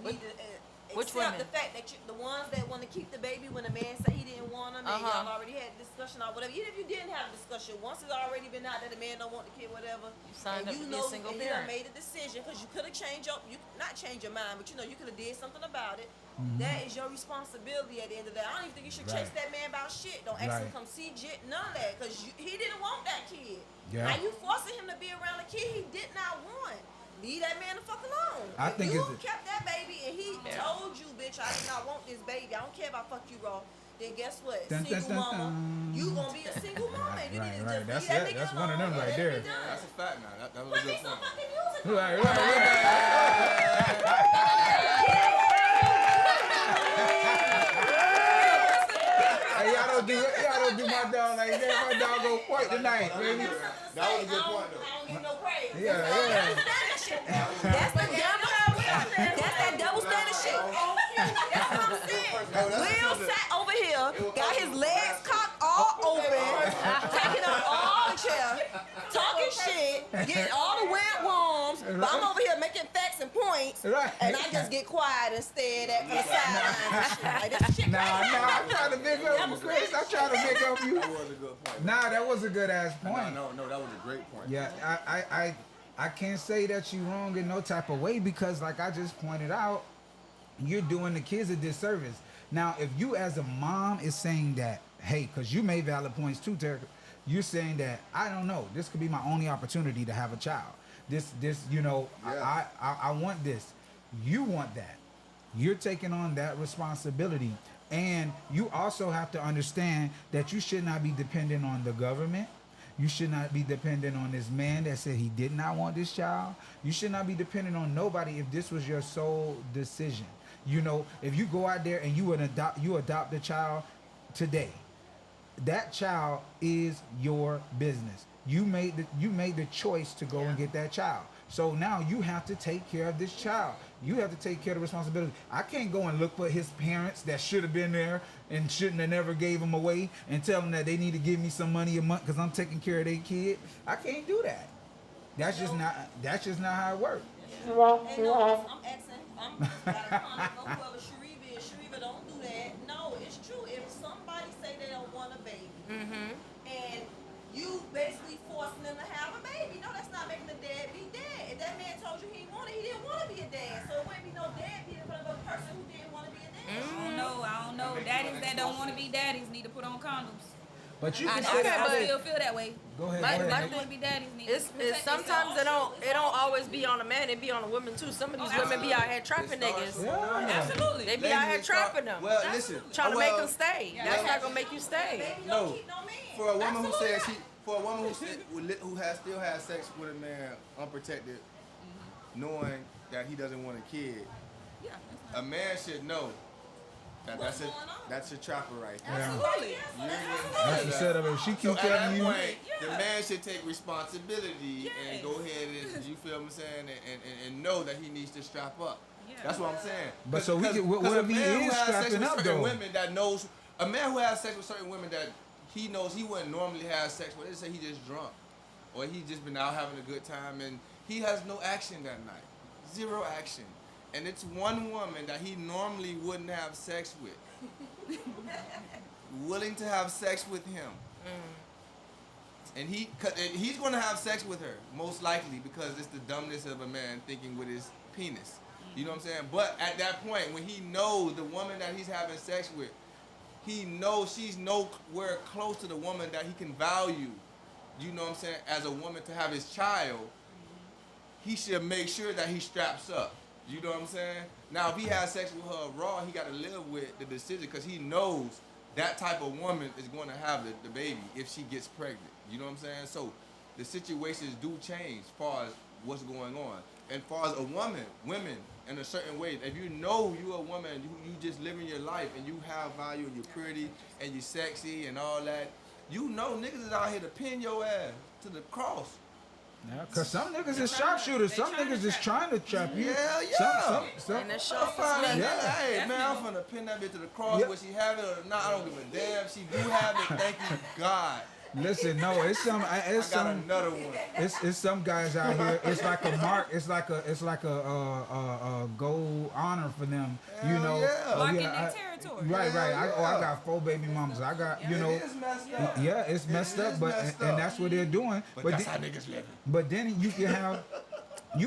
need to Which accept women? the fact that the ones that want to keep the baby when the man say he didn't want them, and y'all already had a discussion or whatever. Even if you didn't have a discussion, once it's already been out that the man don't want the kid, whatever, You signed and up you to be a know, single and you done parent. made a decision because you could have changed your, not change your mind, but you know you could have did something about it. That is your responsibility at the end of the day. I don't even think you should chase Right. that man about shit. Don't ask him Right. to come see Jit, none of that, because he didn't want that kid. Yeah. Now you forcing him to be around a kid he did not want. Leave that man the fuck alone. I If think you it's- kept that baby and he told you, bitch, I do not want this baby. I don't care if I fuck you raw. Then guess what? Dun, dun, Single dun, mama, dun. you gonna be a single mama. You Right, need to right. just That's leave that it. nigga That's alone. one of them and right let it there. be done. That's a fact now. That was Put a me good some point. fucking music on. Right, right, Hey, y'all don't do my dog like that. My dog go fight tonight, baby. That was a good point, though. I don't need no praise. Yeah, yeah. That's the that's that double standard shit. That's what I'm saying. Will sat over here, got his legs cocked all open, taking up all the chair, talking shit, getting all the weird worms, but I'm over here making facts and points, Right. and I just get quiet and stare at from the sidelines and shit. Like, this shit Nah, crazy. I'm trying to pick up you, Chris. I'm trying to pick up you. That was a good point. Nah, that was a good ass point. No, that was a great point. Yeah, I can't say that you wrong in no type of way because, like I just pointed out, you're doing the kids a disservice. Now, if you as a mom is saying that, hey, because you made valid points too, Terry, you're saying that I don't know, this could be my only opportunity to have a child. This, you know, Yeah. I want this. You want that. You're taking on that responsibility, and you also have to understand that you should not be dependent on the government. You should not be dependent on this man that said he did not want this child. You should not be dependent on nobody if this was your sole decision. You know, if you go out there and you adopt a child today, that child is your business. You made the choice to go and get that child. So now you have to take care of this child. You have to take care of the responsibility. I can't go and look for his parents that should have been there and shouldn't have never gave him away and tell them that they need to give me some money a month because I'm taking care of their kid. I can't do that. That's just not how it works. And no, I'm asking, I'm got a comment on whoever Shariva is. Shariva, don't do that. No, it's true. If somebody say they don't want a baby, and you basically forcing them to have a baby, no, that's not making the dad be dad. If that man told you he wanted, he didn't want to be a dad. So it wouldn't be no dad being in front of a person who didn't want to be a dad. I don't know. Daddies that don't want to be daddies need to put on condoms. But you I, can I, say I that. still feel that way. Go ahead. Like- go ahead. like Daddies want to be daddies need to It's protect sometimes themselves. it don't always be on a man, it be on a woman too. Some of these women be out here trapping niggas. Yeah. Absolutely. They be out here trapping them. Well, listen. Trying to well, make them stay. That's not gonna make you stay. Baby No. don't keep no man. For a woman who says still has sex with a man unprotected, knowing that he doesn't want a kid, Yeah, a man should know that What's going on? that's a trapper right there. absolutely. That's the setup. If she So keeps at telling that you, point, the Yeah. man should take responsibility and Yes. go ahead and you feel what I'm saying and know that he needs to strap up. Yeah. That's what I'm saying. But so we Because- can- what because if a he man who is has sex strapping with up, certain though? women that knows a man who has sex with certain women that he knows he wouldn't normally have sex with. Let's say he just drunk, or he just been out having a good time and he has no action that night, zero action, and it's one woman that he normally wouldn't have sex with, willing to have sex with him. And he's going to have sex with her, most likely, because it's the dumbness of a man thinking with his penis. You know what I'm saying? But at that point, when he knows the woman that he's having sex with, he knows she's nowhere close to the woman that he can value, you know what I'm saying, as a woman to have his child, he should make sure that he straps up. You know what I'm saying? Now, if he has sex with her raw, he got to live with the decision because he knows that type of woman is going to have the baby if she gets pregnant. You know what I'm saying? So the situations do change as far as what's going on. And as far as women in a certain way, if you know you're a woman, you just living your life and you have value and you're pretty and you're sexy and all that, you know niggas is out here to pin your ass to the cross. yeah, cause some niggas is sharpshooters. Some niggas is trying to trap you. Hell yeah. Some, And that's I'm sharp fine. as me. Yeah. Hey, man, I'm finna pin that bitch to the cross. Yeah. Whether she have it or not, I don't give a damn. She do have it. Thank you, God. listen, no, it's some, I it's got some, another one. it's some guys out here. It's like a mark. It's like a gold honor for them. You Hell know, yeah. Marking I- their territory. Right, right. I yeah. got 4 baby mamas. I got, you know, It is messed up. yeah, it's messed It up, is but messed and up. that's what they're doing. But that's then- how niggas living. But then you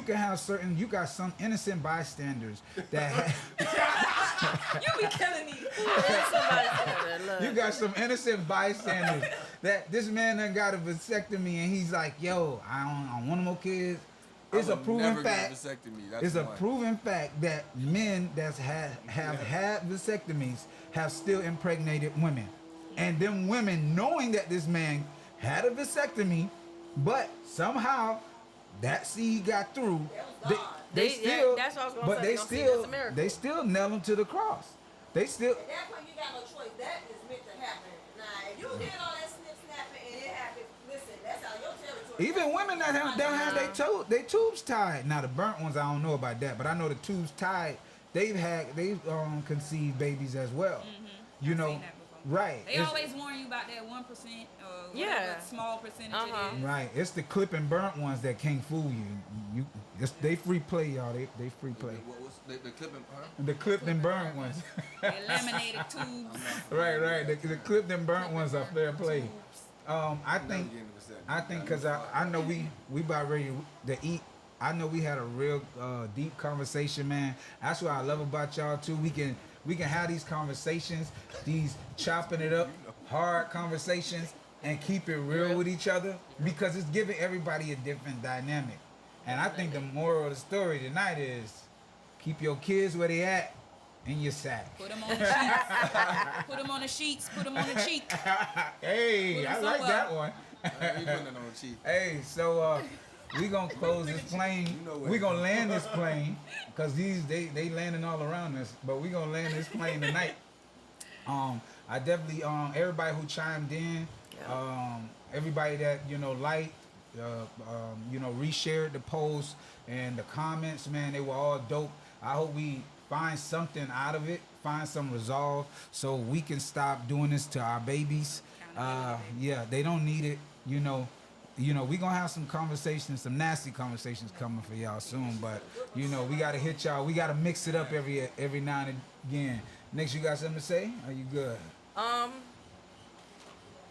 can have certain, you got some innocent bystanders that You be killing me. Somebody said that, look. You got some innocent bystanders. That this man done got a vasectomy and he's like, yo, I don't want no more kids. It's a proven fact. It's a proven fact that men that have had vasectomies have still impregnated women. And them women knowing that this man had a vasectomy, but somehow that seed got through. They still, that's what I was gonna but say. they Don't see it as a still, miracle. they still nail him to the cross. They still. At that point, you got no choice. That is meant to happen. Now, if you did all that snip snapping and it happened, listen, that's out your territory. Even women that have they tubes tied. Now the burnt ones, I don't know about that, but I know the tubes tied. They've conceived babies as well. You I've know, seen that before. right? They always warn you about that 1% or whatever small percentage it is. Right. It's the clip and burnt ones that can't fool you. They free play, y'all. They free play. What's the clipping? Huh? The clipped and burnt ones. The laminated tubes. right. The clipped and burnt ones are fair play. I think because I know we about ready to eat. I know we had a real deep conversation, man. That's what I love about y'all too. We can have these conversations, these chopping it up, hard conversations, and keep it real with each other because it's giving everybody a different dynamic. And I think the moral of the story tonight is keep your kids where they at in your sack. Put them on the sheets. Put them on the sheets. Put them on the cheek. Hey, Put 'em I like somewhere. that one. You putting it on the cheek. Hey, so we gonna close this plane. We gonna land this plane because they landing all around us. But we gonna land this plane tonight. I definitely everybody who chimed in, everybody that liked, reshared the post and the comments. Man, they were all dope. I hope we find something out of it, find some resolve, so we can stop doing this to our babies. Yeah, they don't need it. We gonna have some conversations, some nasty conversations coming for y'all soon. But we gotta hit y'all. We gotta mix it up every now and again. Next, you got something to say? Are you good?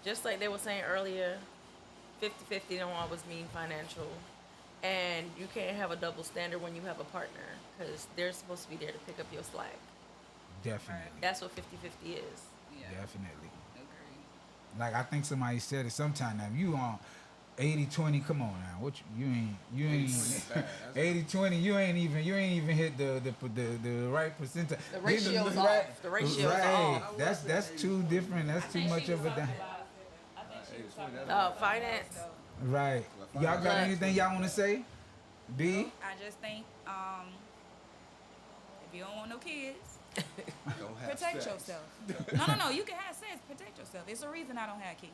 Just like they were saying earlier, 50-50 don't always mean financial. And you can't have a double standard when you have a partner because they're supposed to be there to pick up your slack. Definitely. That's what 50-50 is. Yeah. Definitely. Agreed. Like I think somebody said it sometime now. You on 80-20, come on now. What you ain't 80-20, you ain't even hit the right percentile. The ratio's off. Right. The ratio's Right. off. That's too different. That's too much of a Finance. right. Y'all got anything y'all want to say? B? I just think if you don't want no kids, Don't have protect sex. yourself. No. You can have sex. Protect yourself. It's a reason I don't have kids.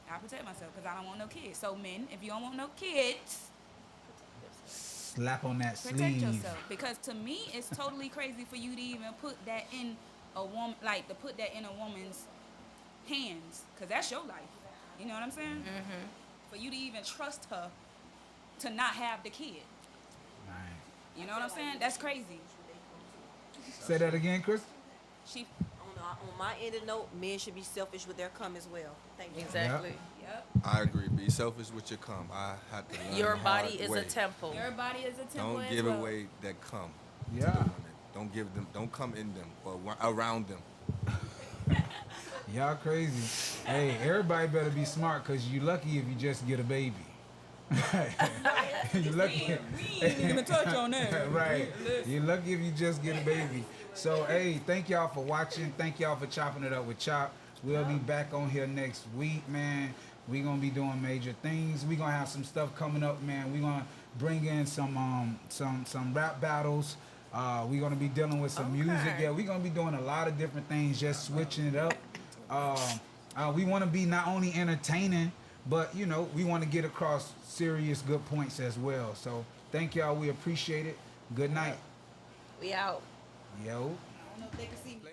I protect myself because I don't want no kids. So men, if you don't want no kids, Slap on that protect sleeve. yourself. Because to me, it's totally crazy for you to even put that in a woman, like to put that in a woman's hands, because that's your life. You know what I'm saying? Mm-hmm. For you to even trust her to not have the kid. Right. You know what I'm saying? That's crazy. Say that again, Chris. She. On my end of note, men should be selfish with their cum as well. Thank you. Exactly. Yep. I agree. Be selfish with your cum. I had to learn Your the body hard is way. a temple. Your body is a temple Don't as give well. away that cum. to Yeah. the women. Don't give them. Don't come in them or around them. Y'all crazy. Hey, everybody better be smart because you lucky if you just get a baby. You lucky. We ain't even touch on that. Right. You're lucky if you just get a baby. So, hey, thank y'all for watching. Thank y'all for chopping it up with Chop. We'll be back on here next week, man. We're going to be doing major things. We're going to have some stuff coming up, man. We're going to bring in some rap battles. We're going to be dealing with some music. Yeah, we're going to be doing a lot of different things, just switching it up. We want to be not only entertaining, but, we want to get across serious good points as well. So, thank y'all. We appreciate it. Good night. We out. Yo. I don't know if they can see me.